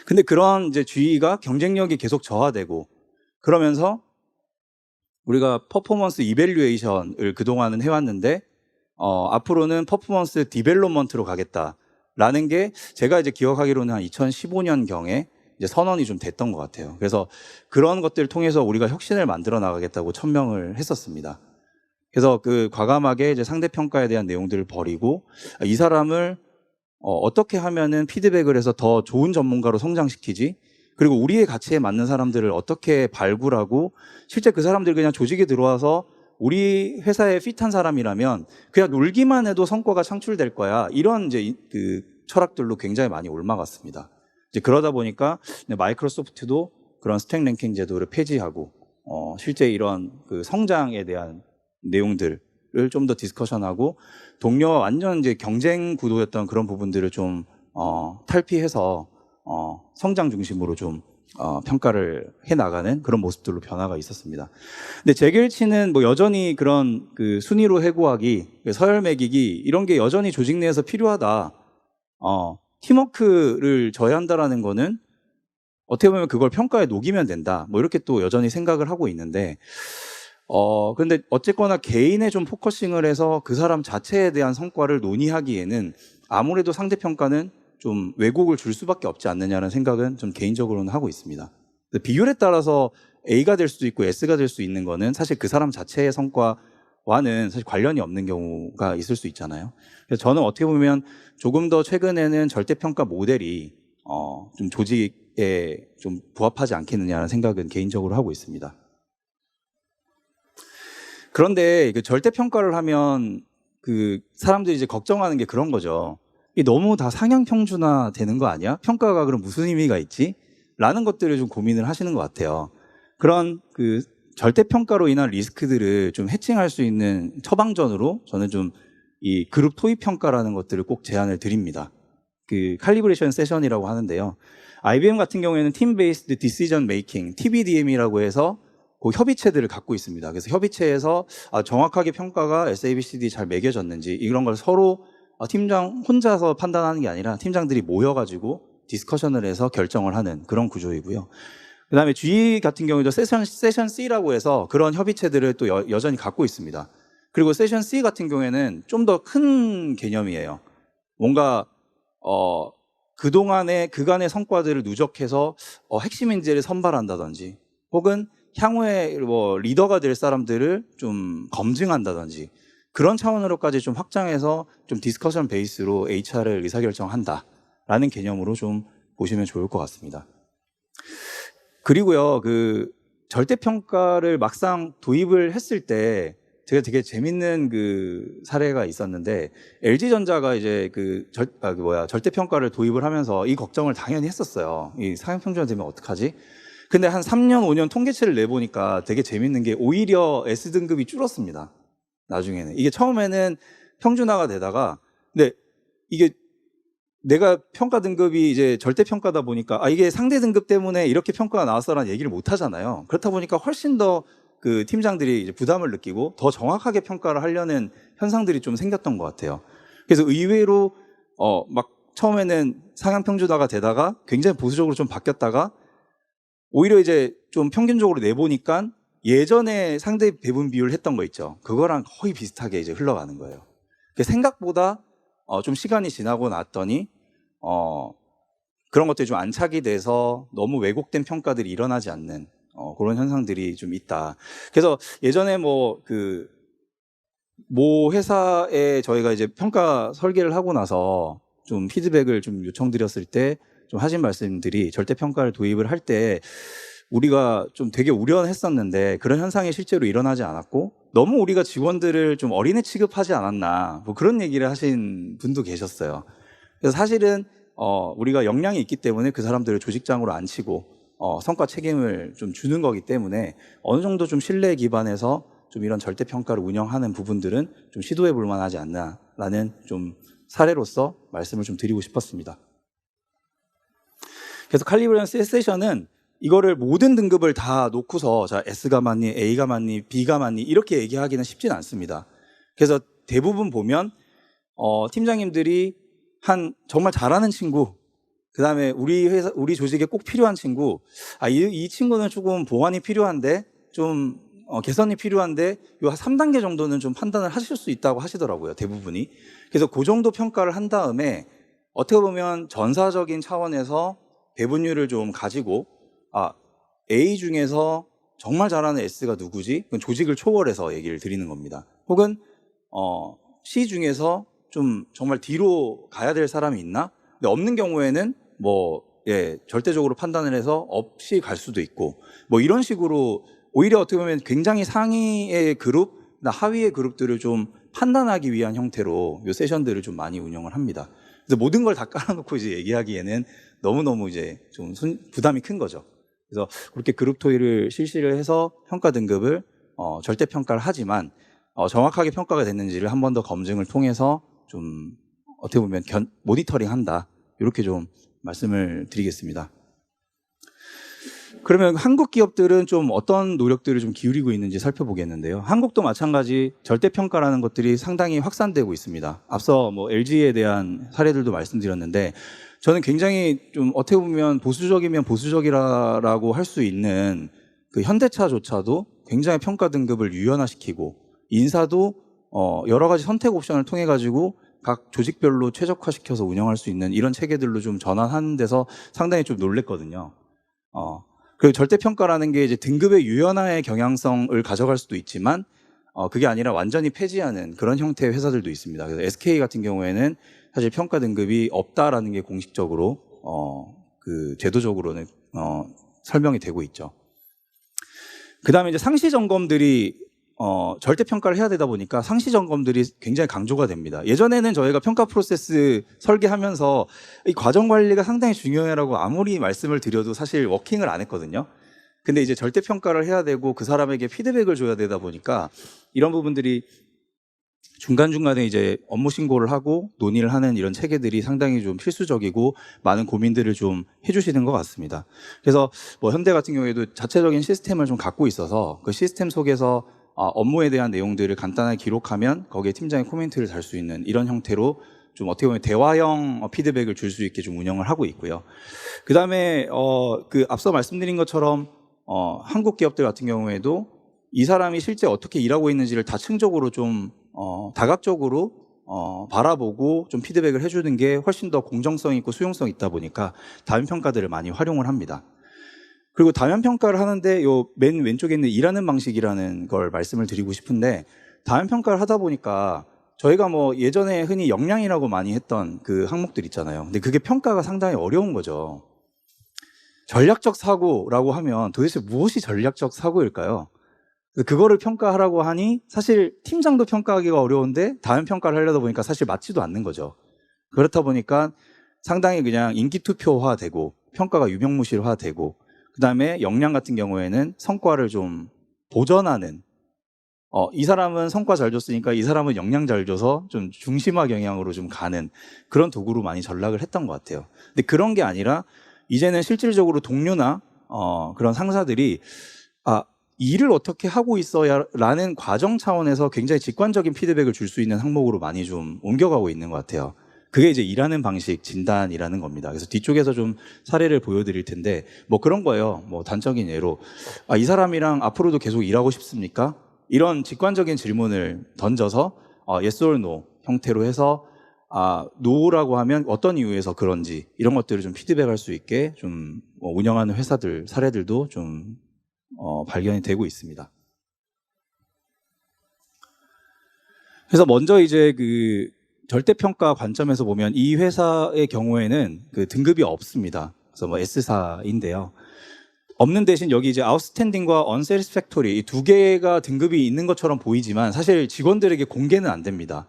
근데 그런 이제 GE가 경쟁력이 계속 저하되고 그러면서 우리가 퍼포먼스 이밸류에이션을 그동안은 해왔는데 앞으로는 퍼포먼스 디벨롭먼트로 가겠다라는 게 제가 이제 기억하기로는 한 2015년경에 이제 선언이 좀 됐던 것 같아요. 그래서 그런 것들을 통해서 우리가 혁신을 만들어 나가겠다고 천명을 했었습니다. 그래서 그 과감하게 이제 상대 평가에 대한 내용들을 버리고 이 사람을 어떻게 하면은 피드백을 해서 더 좋은 전문가로 성장시키지? 그리고 우리의 가치에 맞는 사람들을 어떻게 발굴하고 실제 그 사람들이 그냥 조직에 들어와서 우리 회사에 핏한 사람이라면 그냥 놀기만 해도 성과가 창출될 거야. 이런 이제 그 철학들로 굉장히 많이 옮아갔습니다. 이제 그러다 보니까 마이크로소프트도 그런 스택 랭킹 제도를 폐지하고 실제 이런 그 성장에 대한 내용들을 좀 더 디스커션하고 동료와 완전 이제 경쟁 구도였던 그런 부분들을 좀 탈피해서 성장 중심으로 좀 평가를 해 나가는 그런 모습들로 변화가 있었습니다. 근데 재결치는 뭐 여전히 그런 그 순위로 해고하기, 서열 매기기 이런 게 여전히 조직 내에서 필요하다. 팀워크를 저해한다라는 거는 어떻게 보면 그걸 평가에 녹이면 된다. 뭐 이렇게 또 여전히 생각을 하고 있는데 근데 어쨌거나 개인에 좀 포커싱을 해서 그 사람 자체에 대한 성과를 논의하기에는 아무래도 상대평가는 좀 왜곡을 줄 수밖에 없지 않느냐는 생각은 좀 개인적으로는 하고 있습니다. 비율에 따라서 A가 될 수도 있고 S가 될 수 있는 거는 사실 그 사람 자체의 성과와는 사실 관련이 없는 경우가 있을 수 있잖아요. 그래서 저는 어떻게 보면 조금 더 최근에는 절대평가 모델이 좀 조직에 좀 부합하지 않겠느냐는 생각은 개인적으로 하고 있습니다. 그런데 그 절대평가를 하면 그 사람들이 이제 걱정하는 게 그런 거죠. 이 너무 다 상향 평준화 되는 거 아니야? 평가가 그럼 무슨 의미가 있지? 라는 것들을 좀 고민을 하시는 것 같아요. 그런 그 절대평가로 인한 리스크들을 좀 해칭할 수 있는 처방전으로 저는 좀 이 그룹 토의 평가라는 것들을 꼭 제안을 드립니다. 그 칼리브레이션 세션이라고 하는데요. IBM 같은 경우에는 팀 베이스드 디시전 메이킹, TBDM이라고 해서 그 협의체들을 갖고 있습니다. 그래서 협의체에서 정확하게 평가가 SABCD 잘 매겨졌는지 이런 걸 서로 팀장 혼자서 판단하는 게 아니라 팀장들이 모여가지고 디스커션을 해서 결정을 하는 그런 구조이고요. 그 다음에 G 같은 경우에도 세션 C라고 해서 그런 협의체들을 또 여전히 갖고 있습니다. 그리고 세션 C 같은 경우에는 좀 더 큰 개념이에요. 뭔가 그간의 성과들을 누적해서 핵심 인재를 선발한다든지 혹은 향후에 뭐 리더가 될 사람들을 좀 검증한다든지 그런 차원으로까지 좀 확장해서 좀 디스커션 베이스로 HR을 의사결정한다라는 개념으로 좀 보시면 좋을 것 같습니다. 그리고요, 그 절대평가를 막상 도입을 했을 때 제가 되게 재밌는 그 사례가 있었는데 LG전자가 이제 절대평가를 도입을 하면서 이 걱정을 당연히 했었어요. 이 상향평준화 되면 어떡하지? 근데 한 3년, 5년 통계치를 내보니까 되게 재밌는 게 오히려 S등급이 줄었습니다. 나중에는. 이게 처음에는 평준화가 되다가, 근데 이게 내가 평가 등급이 이제 절대평가다 보니까, 이게 상대 등급 때문에 이렇게 평가가 나왔어라는 얘기를 못 하잖아요. 그렇다 보니까 훨씬 더 그 팀장들이 이제 부담을 느끼고 더 정확하게 평가를 하려는 현상들이 좀 생겼던 것 같아요. 그래서 의외로 막 처음에는 상향 평준화가 되다가 굉장히 보수적으로 좀 바뀌었다가 오히려 이제 좀 평균적으로 내보니까 예전에 상대 배분 비율 했던 거 있죠. 그거랑 거의 비슷하게 이제 흘러가는 거예요. 생각보다 좀 시간이 지나고 났더니 그런 것들이 좀 안착이 돼서 너무 왜곡된 평가들이 일어나지 않는 그런 현상들이 좀 있다. 그래서 예전에 모 회사에 저희가 이제 평가 설계를 하고 나서 좀 피드백을 좀 요청드렸을 때 좀 하신 말씀들이 절대평가를 도입을 할 때 우리가 좀 되게 우려했었는데 그런 현상이 실제로 일어나지 않았고 너무 우리가 직원들을 좀 어린애 취급하지 않았나 뭐 그런 얘기를 하신 분도 계셨어요. 그래서 사실은 우리가 역량이 있기 때문에 그 사람들을 조직장으로 앉히고 성과 책임을 좀 주는 거기 때문에 어느 정도 좀 신뢰 기반에서 좀 이런 절대평가를 운영하는 부분들은 좀 시도해 볼 만하지 않나라는 좀 사례로서 말씀을 좀 드리고 싶었습니다. 그래서 칼리브레이션 세션은 이거를 모든 등급을 다 놓고서 자 S가 맞니, A가 맞니, B가 맞니 이렇게 얘기하기는 쉽진 않습니다. 그래서 대부분 보면 팀장님들이 한 정말 잘하는 친구, 그 다음에 우리 조직에 꼭 필요한 친구, 이 친구는 조금 보완이 필요한데 좀 개선이 필요한데 요 3단계 정도는 좀 판단을 하실 수 있다고 하시더라고요, 대부분이. 그래서 그 정도 평가를 한 다음에 어떻게 보면 전사적인 차원에서 배분율을 좀 가지고 A 중에서 정말 잘하는 S가 누구지? 그건 조직을 초월해서 얘기를 드리는 겁니다. 혹은 C 중에서 좀 정말 뒤로 가야 될 사람이 있나? 근데 없는 경우에는 절대적으로 판단을 해서 없이 갈 수도 있고 뭐 이런 식으로 오히려 어떻게 보면 굉장히 상위의 그룹, 하위의 그룹들을 좀 판단하기 위한 형태로 이 세션들을 좀 많이 운영을 합니다. 그래서 모든 걸 다 깔아놓고 이제 얘기하기에는 너무너무 이제 좀 부담이 큰 거죠. 그래서 그렇게 그룹 토의를 실시를 해서 평가 등급을 절대 평가를 하지만 정확하게 평가가 됐는지를 한 번 더 검증을 통해서 좀 어떻게 보면 모니터링한다. 이렇게 좀 말씀을 드리겠습니다. 그러면 한국 기업들은 좀 어떤 노력들을 좀 기울이고 있는지 살펴보겠는데요. 한국도 마찬가지 절대평가라는 것들이 상당히 확산되고 있습니다. 앞서 LG에 대한 사례들도 말씀드렸는데 저는 굉장히 좀 어떻게 보면 보수적이면 보수적이라고 할 수 있는 그 현대차조차도 굉장히 평가 등급을 유연화시키고 인사도 여러 가지 선택 옵션을 통해 가지고 각 조직별로 최적화시켜서 운영할 수 있는 이런 체계들로 좀 전환하는 데서 상당히 좀 놀랬거든요. 그리고 절대평가라는 게 이제 등급의 유연화의 경향성을 가져갈 수도 있지만 그게 아니라 완전히 폐지하는 그런 형태의 회사들도 있습니다. 그래서 SK 같은 경우에는 사실 평가 등급이 없다라는 게 공식적으로 그 제도적으로는 설명이 되고 있죠. 그다음에 이제 상시 점검들이 절대 평가를 해야 되다 보니까 상시 점검들이 굉장히 강조가 됩니다. 예전에는 저희가 평가 프로세스 설계하면서 이 과정 관리가 상당히 중요해라고 아무리 말씀을 드려도 사실 워킹을 안 했거든요. 근데 이제 절대 평가를 해야 되고 그 사람에게 피드백을 줘야 되다 보니까 이런 부분들이 중간중간에 이제 업무 신고를 하고 논의를 하는 이런 체계들이 상당히 좀 필수적이고 많은 고민들을 좀 해주시는 것 같습니다. 그래서 현대 같은 경우에도 자체적인 시스템을 좀 갖고 있어서 그 시스템 속에서 업무에 대한 내용들을 간단하게 기록하면 거기에 팀장이 코멘트를 달 수 있는 이런 형태로 좀 어떻게 보면 대화형 피드백을 줄 수 있게 좀 운영을 하고 있고요. 그 다음에 그 앞서 말씀드린 것처럼 한국 기업들 같은 경우에도 이 사람이 실제 어떻게 일하고 있는지를 다층적으로 좀 다각적으로 바라보고 좀 피드백을 해주는 게 훨씬 더 공정성 있고 수용성 있다 보니까 다면평가들을 많이 활용을 합니다. 그리고 다면평가를 하는데 요 맨 왼쪽에 있는 일하는 방식이라는 걸 말씀을 드리고 싶은데 다면평가를 하다 보니까 저희가 예전에 흔히 역량이라고 많이 했던 그 항목들 있잖아요. 근데 그게 평가가 상당히 어려운 거죠. 전략적 사고라고 하면 도대체 무엇이 전략적 사고일까요? 그거를 평가하라고 하니 사실 팀장도 평가하기가 어려운데 다면평가를 하려다 보니까 사실 맞지도 않는 거죠. 그렇다 보니까 상당히 그냥 인기투표화되고 평가가 유명무실화되고 그 다음에 역량 같은 경우에는 성과를 좀 보전하는 이 사람은 성과 잘 줬으니까 이 사람은 역량 잘 줘서 좀 중심화 경향으로 좀 가는 그런 도구로 많이 전락을 했던 것 같아요. 근데 그런 게 아니라 이제는 실질적으로 동료나 그런 상사들이 일을 어떻게 하고 있어야라는 과정 차원에서 굉장히 직관적인 피드백을 줄 수 있는 항목으로 많이 좀 옮겨가고 있는 것 같아요. 그게 이제 일하는 방식 진단이라는 겁니다. 그래서 뒤쪽에서 좀 사례를 보여드릴 텐데 뭐 그런 거예요. 뭐 단적인 예로 이 사람이랑 앞으로도 계속 일하고 싶습니까? 이런 직관적인 질문을 던져서 yes or no 형태로 해서 no라고 하면 어떤 이유에서 그런지 이런 것들을 좀 피드백할 수 있게 좀 운영하는 회사들 사례들도 좀 발견이 되고 있습니다. 그래서 먼저 이제 그 절대평가 관점에서 보면 이 회사의 경우에는 그 등급이 없습니다. 그래서 뭐 S사인데요. 없는 대신 여기 이제 아웃스탠딩과 unsatisfactory 이 두 개가 등급이 있는 것처럼 보이지만 사실 직원들에게 공개는 안 됩니다.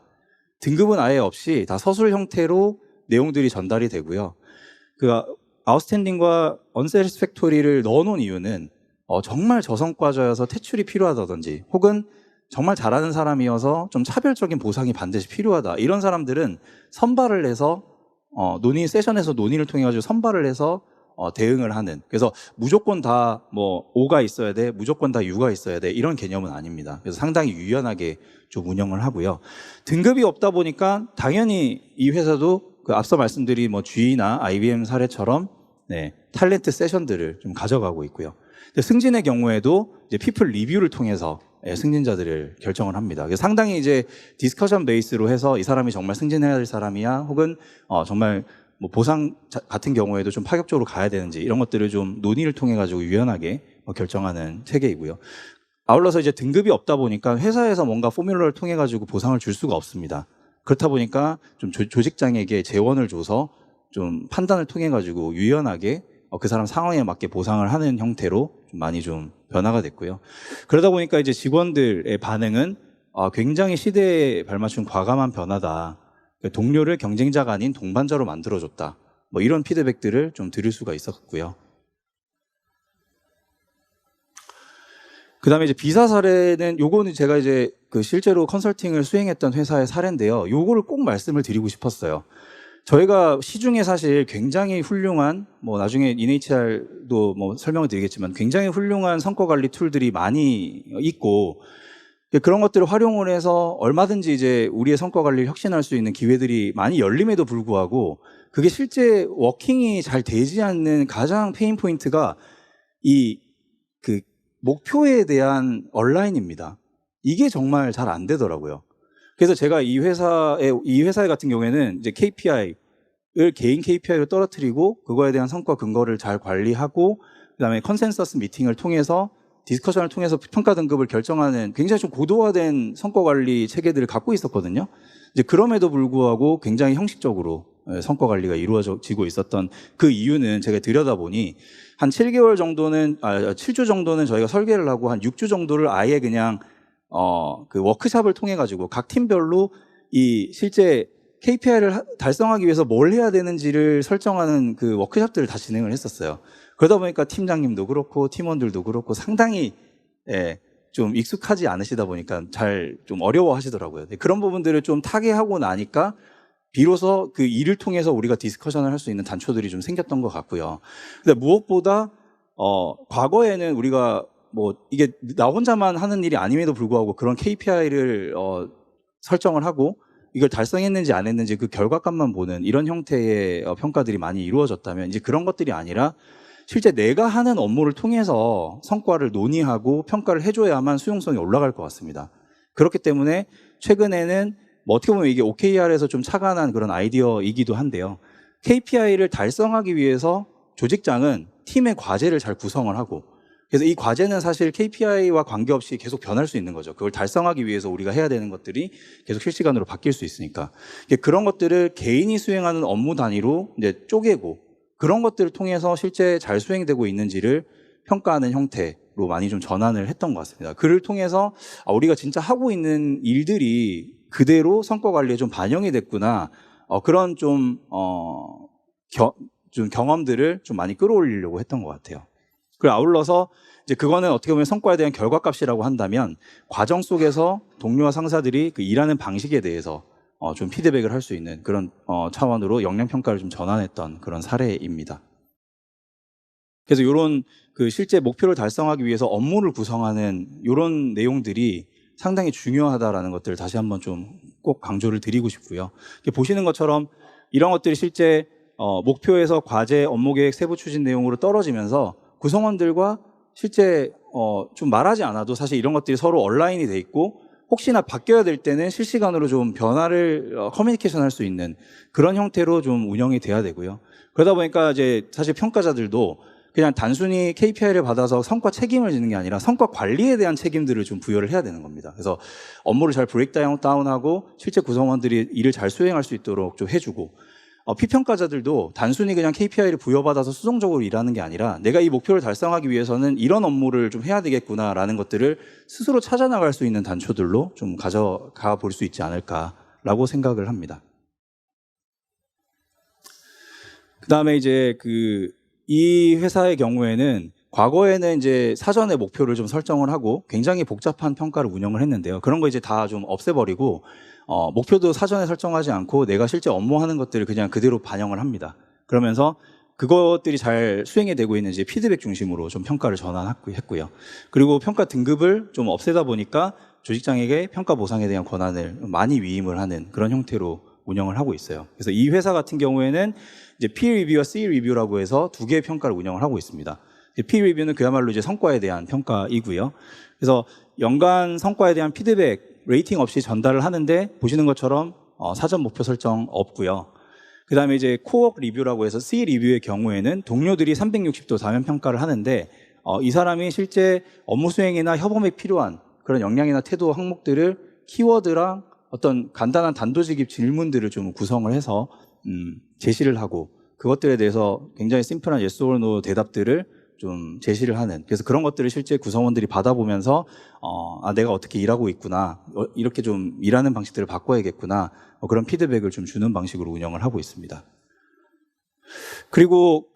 등급은 아예 없이 다 서술 형태로 내용들이 전달이 되고요. 그 아웃스탠딩과 unsatisfactory를 넣어놓은 이유는 정말 저성과자여서 퇴출이 필요하다든지 혹은 정말 잘하는 사람이어서 좀 차별적인 보상이 반드시 필요하다. 이런 사람들은 선발을 해서 논의 세션에서 논의를 통해 가지고 선발을 해서 대응을 하는. 그래서 무조건 다 뭐 O가 있어야 돼, 무조건 다 U가 있어야 돼 이런 개념은 아닙니다. 그래서 상당히 유연하게 좀 운영을 하고요. 등급이 없다 보니까 당연히 이 회사도 그 앞서 말씀드린 뭐 G나 IBM 사례처럼 탤런트 세션들을 좀 가져가고 있고요. 승진의 경우에도 이제 피플 리뷰를 통해서 승진자들을 결정을 합니다. 그래서 상당히 이제 디스커션 베이스로 해서 이 사람이 정말 승진해야 될 사람이야, 혹은 정말 뭐 보상 같은 경우에도 좀 파격적으로 가야 되는지 이런 것들을 좀 논의를 통해 가지고 유연하게 결정하는 체계이고요. 아울러서 이제 등급이 없다 보니까 회사에서 뭔가 포뮬러를 통해 가지고 보상을 줄 수가 없습니다. 그렇다 보니까 좀 조직장에게 재원을 줘서 좀 판단을 통해 가지고 유연하게 그 사람 상황에 맞게 보상을 하는 형태로 좀 많이 좀 변화가 됐고요. 그러다 보니까 이제 직원들의 반응은 굉장히 시대에 발맞춘 과감한 변화다. 동료를 경쟁자가 아닌 동반자로 만들어줬다. 뭐 이런 피드백들을 좀 들을 수가 있었고요. 그 다음에 이제 비사 사례는 요거는 제가 이제 그 실제로 컨설팅을 수행했던 회사의 사례인데요. 요거를 꼭 말씀을 드리고 싶었어요. 저희가 시중에 사실 굉장히 훌륭한 뭐 나중에 NHR도 뭐 설명을 드리겠지만 굉장히 훌륭한 성과 관리 툴들이 많이 있고 그런 것들을 활용을 해서 얼마든지 이제 우리의 성과 관리를 혁신할 수 있는 기회들이 많이 열림에도 불구하고 그게 실제 워킹이 잘 되지 않는 가장 페인 포인트가 이 그 목표에 대한 얼라인입니다. 이게 정말 잘 안 되더라고요. 그래서 제가 이 회사의 같은 경우에는 이제 KPI를 개인 KPI로 떨어뜨리고 그거에 대한 성과 근거를 잘 관리하고 그다음에 컨센서스 미팅을 통해서 디스커션을 통해서 평가 등급을 결정하는 굉장히 좀 고도화된 성과 관리 체계들을 갖고 있었거든요. 이제 그럼에도 불구하고 굉장히 형식적으로 성과 관리가 이루어지고 있었던 그 이유는 제가 들여다보니 한 7개월 정도는 7주 정도는 저희가 설계를 하고 한 6주 정도를 아예 그냥 그 워크샵을 통해 가지고 각 팀별로 이 실제 KPI를 달성하기 위해서 뭘 해야 되는지를 설정하는 그 워크샵들을 다 진행을 했었어요. 그러다 보니까 팀장님도 그렇고 팀원들도 그렇고 상당히 좀 익숙하지 않으시다 보니까 잘 좀 어려워하시더라고요. 그런 부분들을 좀 타개하고 나니까 비로소 그 일을 통해서 우리가 디스커션을 할 수 있는 단초들이 좀 생겼던 것 같고요. 근데 무엇보다 과거에는 우리가 뭐 이게 나 혼자만 하는 일이 아님에도 불구하고 그런 KPI를 설정을 하고 이걸 달성했는지 안 했는지 그 결과값만 보는 이런 형태의 평가들이 많이 이루어졌다면 이제 그런 것들이 아니라 실제 내가 하는 업무를 통해서 성과를 논의하고 평가를 해줘야만 수용성이 올라갈 것 같습니다. 그렇기 때문에 최근에는 뭐 어떻게 보면 이게 OKR에서 좀 착안한 그런 아이디어이기도 한데요. KPI를 달성하기 위해서 조직장은 팀의 과제를 잘 구성을 하고 그래서 이 과제는 사실 KPI와 관계없이 계속 변할 수 있는 거죠. 그걸 달성하기 위해서 우리가 해야 되는 것들이 계속 실시간으로 바뀔 수 있으니까. 그런 것들을 개인이 수행하는 업무 단위로 이제 쪼개고 그런 것들을 통해서 실제 잘 수행되고 있는지를 평가하는 형태로 많이 좀 전환을 했던 것 같습니다. 그를 통해서 우리가 진짜 하고 있는 일들이 그대로 성과 관리에 좀 반영이 됐구나. 그런 좀 경험들을 좀 많이 끌어올리려고 했던 것 같아요. 그리고 아울러서 이제 그거는 어떻게 보면 성과에 대한 결과값이라고 한다면 과정 속에서 동료와 상사들이 그 일하는 방식에 대해서 좀 피드백을 할 수 있는 그런 차원으로 역량평가를 좀 전환했던 그런 사례입니다. 그래서 이런 그 실제 목표를 달성하기 위해서 업무를 구성하는 이런 내용들이 상당히 중요하다라는 것들을 다시 한번 좀 꼭 강조를 드리고 싶고요. 보시는 것처럼 이런 것들이 실제 목표에서 과제, 업무 계획, 세부 추진 내용으로 떨어지면서 구성원들과 실제 좀 말하지 않아도 사실 이런 것들이 서로 온라인이 돼 있고 혹시나 바뀌어야 될 때는 실시간으로 좀 변화를 커뮤니케이션 할 수 있는 그런 형태로 좀 운영이 돼야 되고요. 그러다 보니까 이제 사실 평가자들도 그냥 단순히 KPI를 받아서 성과 책임을 지는 게 아니라 성과 관리에 대한 책임들을 좀 부여를 해야 되는 겁니다. 그래서 업무를 잘 브레이크다운하고 실제 구성원들이 일을 잘 수행할 수 있도록 좀 해주고 피평가자들도 단순히 그냥 KPI를 부여받아서 수동적으로 일하는 게 아니라 내가 이 목표를 달성하기 위해서는 이런 업무를 좀 해야 되겠구나라는 것들을 스스로 찾아나갈 수 있는 단초들로 좀 가져가 볼 수 있지 않을까라고 생각을 합니다. 그 다음에 이제 이 회사의 경우에는 과거에는 이제 사전에 목표를 좀 설정을 하고 굉장히 복잡한 평가를 운영을 했는데요. 그런 거 이제 다 좀 없애버리고 목표도 사전에 설정하지 않고 내가 실제 업무하는 것들을 그냥 그대로 반영을 합니다. 그러면서 그것들이 잘 수행이 되고 있는지 피드백 중심으로 좀 평가를 전환했고요. 그리고 평가 등급을 좀 없애다 보니까 조직장에게 평가 보상에 대한 권한을 많이 위임을 하는 그런 형태로 운영을 하고 있어요. 그래서 이 회사 같은 경우에는 이제 P 리뷰와 C 리뷰라고 해서 두 개의 평가를 운영을 하고 있습니다. P 리뷰는 그야말로 이제 성과에 대한 평가이고요. 그래서 연간 성과에 대한 피드백 레이팅 없이 전달을 하는데 보시는 것처럼 사전 목표 설정 없고요. 그 다음에 이제 코어 리뷰라고 해서 C 리뷰의 경우에는 동료들이 360도 다면 평가를 하는데 이 사람이 실제 업무 수행이나 협업에 필요한 그런 역량이나 태도 항목들을 키워드랑 어떤 간단한 단도직입 질문들을 좀 구성을 해서 제시를 하고 그것들에 대해서 굉장히 심플한 yes or no 대답들을 좀 제시를 하는 그래서 그런 것들을 실제 구성원들이 받아보면서 내가 어떻게 일하고 있구나 이렇게 좀 일하는 방식들을 바꿔야겠구나 그런 피드백을 좀 주는 방식으로 운영을 하고 있습니다. 그리고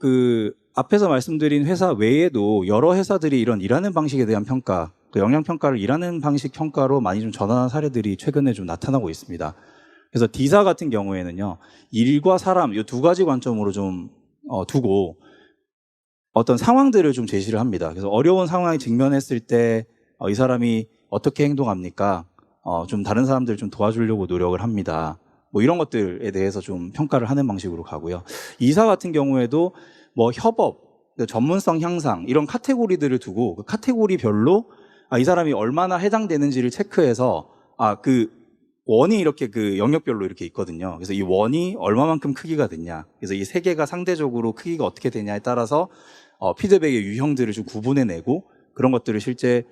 앞에서 말씀드린 회사 외에도 여러 회사들이 이런 일하는 방식에 대한 평가 영향 평가를 일하는 방식 평가로 많이 좀 전환한 사례들이 최근에 좀 나타나고 있습니다. 그래서 D사 같은 경우에는요 일과 사람 이 두 가지 관점으로 좀 두고 어떤 상황들을 좀 제시를 합니다. 그래서 어려운 상황에 직면했을 때 이 사람이 어떻게 행동합니까? 좀 다른 사람들 좀 도와주려고 노력을 합니다. 뭐 이런 것들에 대해서 좀 평가를 하는 방식으로 가고요. 이사 같은 경우에도 뭐 협업, 전문성 향상 이런 카테고리들을 두고 그 카테고리별로 이 사람이 얼마나 해당되는지를 체크해서 원이 이렇게 영역별로 이렇게 있거든요. 그래서 이 원이 얼마만큼 크기가 됐냐. 그래서 이 세 개가 상대적으로 크기가 어떻게 되냐에 따라서 피드백의 유형들을 좀 구분해내고 그런 것들을 실제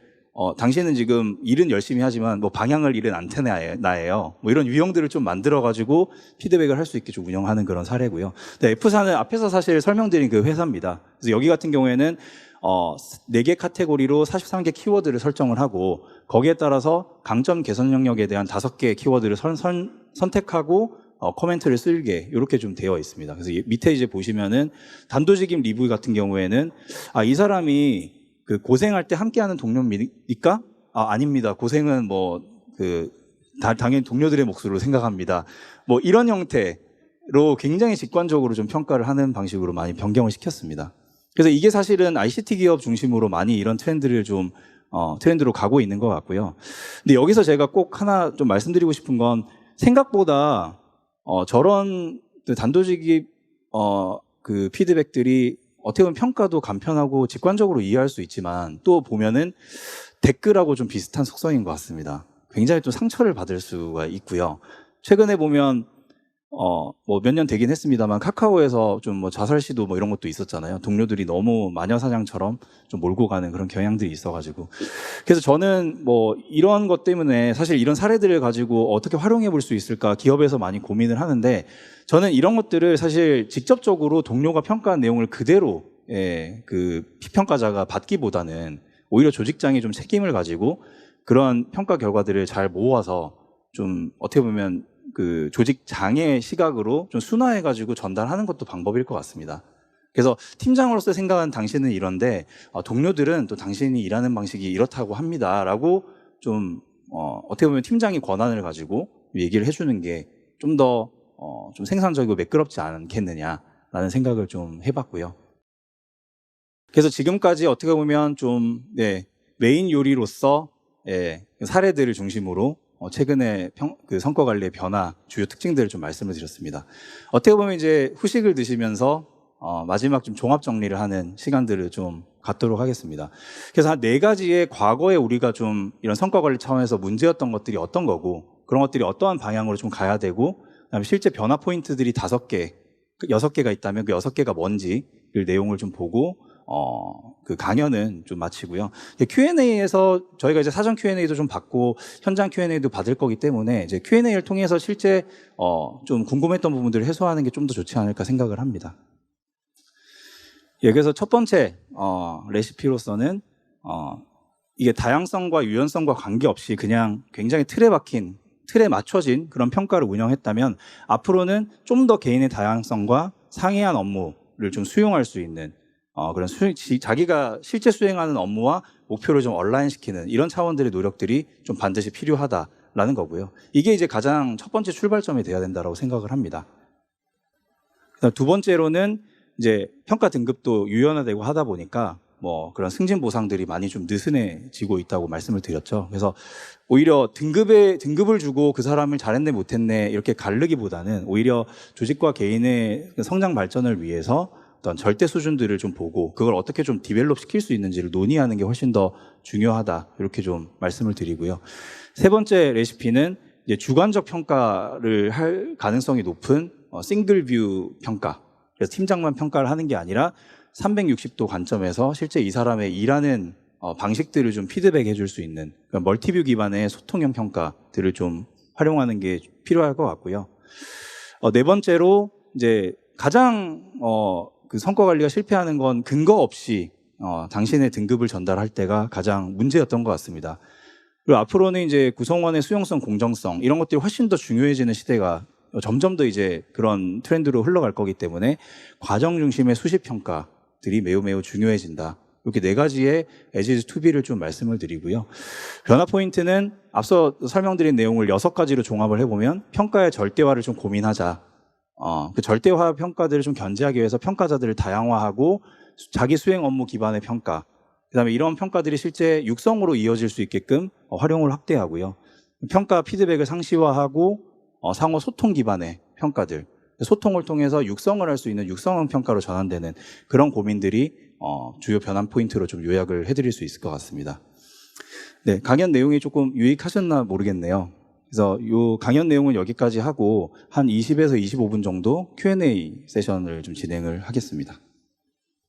당신은 지금 일은 열심히 하지만 뭐 방향을 잃은 안테나예요. 뭐 이런 유형들을 좀 만들어가지고 피드백을 할 수 있게 좀 운영하는 그런 사례고요. F사는 앞에서 사실 설명드린 그 회사입니다. 그래서 여기 같은 경우에는 4개 카테고리로 43개 키워드를 설정을 하고 거기에 따라서 강점 개선 영역에 대한 5개의 키워드를 선택하고 코멘트를 쓸게 이렇게 좀 되어 있습니다. 그래서 밑에 이제 보시면은 단도직입 리뷰 같은 경우에는 이 사람이 고생할 때 함께하는 동료입니까? 아닙니다. 고생은 당연히 동료들의 몫으로 생각합니다. 뭐 이런 형태로 굉장히 직관적으로 좀 평가를 하는 방식으로 많이 변경을 시켰습니다. 그래서 이게 사실은 ICT 기업 중심으로 많이 이런 트렌드를 트렌드로 가고 있는 것 같고요. 근데 여기서 제가 꼭 하나 좀 말씀드리고 싶은 건 생각보다 저런 단도직입 피드백들이 어떻게 보면 평가도 간편하고 직관적으로 이해할 수 있지만 또 보면은 댓글하고 좀 비슷한 속성인 것 같습니다. 굉장히 또 상처를 받을 수가 있고요. 최근에 보면 뭐 몇 년 되긴 했습니다만 카카오에서 좀 뭐 자살 시도 뭐 이런 것도 있었잖아요. 동료들이 너무 마녀사냥처럼 좀 몰고 가는 그런 경향들이 있어가지고 그래서 저는 뭐 이런 것 때문에 사실 이런 사례들을 가지고 어떻게 활용해 볼 수 있을까 기업에서 많이 고민을 하는데 저는 이런 것들을 사실 직접적으로 동료가 평가한 내용을 그대로 피평가자가 받기보다는 오히려 조직장이 좀 책임을 가지고 그런 평가 결과들을 잘 모아서 좀 어떻게 보면 조직장의 시각으로 좀 순화해가지고 전달하는 것도 방법일 것 같습니다. 그래서 팀장으로서 생각하는 당신은 이런데 동료들은 또 당신이 일하는 방식이 이렇다고 합니다라고 좀 어떻게 보면 팀장이 권한을 가지고 얘기를 해주는 게 좀 더 좀 생산적이고 매끄럽지 않겠느냐라는 생각을 좀 해봤고요. 그래서 지금까지 어떻게 보면 좀 메인 요리로서 사례들을 중심으로 최근에 그 성과 관리의 변화, 주요 특징들을 좀 말씀을 드렸습니다. 어떻게 보면 이제 후식을 드시면서 마지막 좀 종합 정리를 하는 시간들을 좀 갖도록 하겠습니다. 그래서 한 4가지의 과거에 우리가 좀 이런 성과 관리 차원에서 문제였던 것들이 어떤 거고, 그런 것들이 어떠한 방향으로 좀 가야 되고, 그다음에 실제 변화 포인트들이 5개, 6개가 있다면 그 6개가 뭔지 그 내용을 좀 보고 그 강연은 좀 마치고요. Q&A에서 저희가 이제 사전 Q&A도 좀 받고 현장 Q&A도 받을 거기 때문에 이제 Q&A를 통해서 실제 좀 궁금했던 부분들을 해소하는 게 좀 더 좋지 않을까 생각을 합니다. 예, 그래서 첫 번째 레시피로서는 이게 다양성과 유연성과 관계없이 그냥 굉장히 틀에 맞춰진 그런 평가를 운영했다면 앞으로는 좀 더 개인의 다양성과 상이한 업무를 좀 수용할 수 있는 그런 자기가 실제 수행하는 업무와 목표를 좀 얼라인시키는 이런 차원들의 노력들이 좀 반드시 필요하다라는 거고요. 이게 이제 가장 첫 번째 출발점이 돼야 된다고 생각을 합니다. 그다음 두 번째로는 이제 평가 등급도 유연화되고 하다 보니까 뭐 그런 승진 보상들이 많이 좀 느슨해지고 있다고 말씀을 드렸죠. 그래서 오히려 등급을 주고 그 사람을 잘했네 못했네 이렇게 가르기보다는 오히려 조직과 개인의 성장 발전을 위해서 어떤 절대 수준들을 좀 보고 그걸 어떻게 좀 디벨롭 시킬 수 있는지를 논의하는 게 훨씬 더 중요하다 이렇게 좀 말씀을 드리고요. 세 번째 레시피는 이제 주관적 평가를 할 가능성이 높은 싱글 뷰 평가. 그래서 팀장만 평가를 하는 게 아니라 360도 관점에서 실제 이 사람의 일하는 방식들을 좀 피드백해 줄 수 있는 그러니까 멀티뷰 기반의 소통형 평가들을 좀 활용하는 게 필요할 것 같고요. 네 번째로 이제 가장 그 성과 관리가 실패하는 건 근거 없이 당신의 등급을 전달할 때가 가장 문제였던 것 같습니다. 그리고 앞으로는 이제 구성원의 수용성, 공정성 이런 것들이 훨씬 더 중요해지는 시대가 점점 더 이제 그런 트렌드로 흘러갈 거기 때문에 과정 중심의 수십 평가들이 매우 중요해진다. 이렇게 4가지의 as is to be를 좀 말씀을 드리고요. 변화 포인트는 앞서 설명드린 내용을 6가지로 종합을 해보면 평가의 절대화를 좀 고민하자. 그 절대화 평가들을 좀 견제하기 위해서 평가자들을 다양화하고 자기 수행 업무 기반의 평가. 그다음에 이런 평가들이 실제 육성으로 이어질 수 있게끔 활용을 확대하고요. 평가 피드백을 상시화하고 상호 소통 기반의 평가들. 소통을 통해서 육성을 할 수 있는 육성형 평가로 전환되는 그런 고민들이 주요 변환 포인트로 좀 요약을 해드릴 수 있을 것 같습니다. 네, 강연 내용이 조금 유익하셨나 모르겠네요. 그래서 이 강연 내용은 여기까지 하고 한 20에서 25분 정도 Q&A 세션을 좀 진행을 하겠습니다.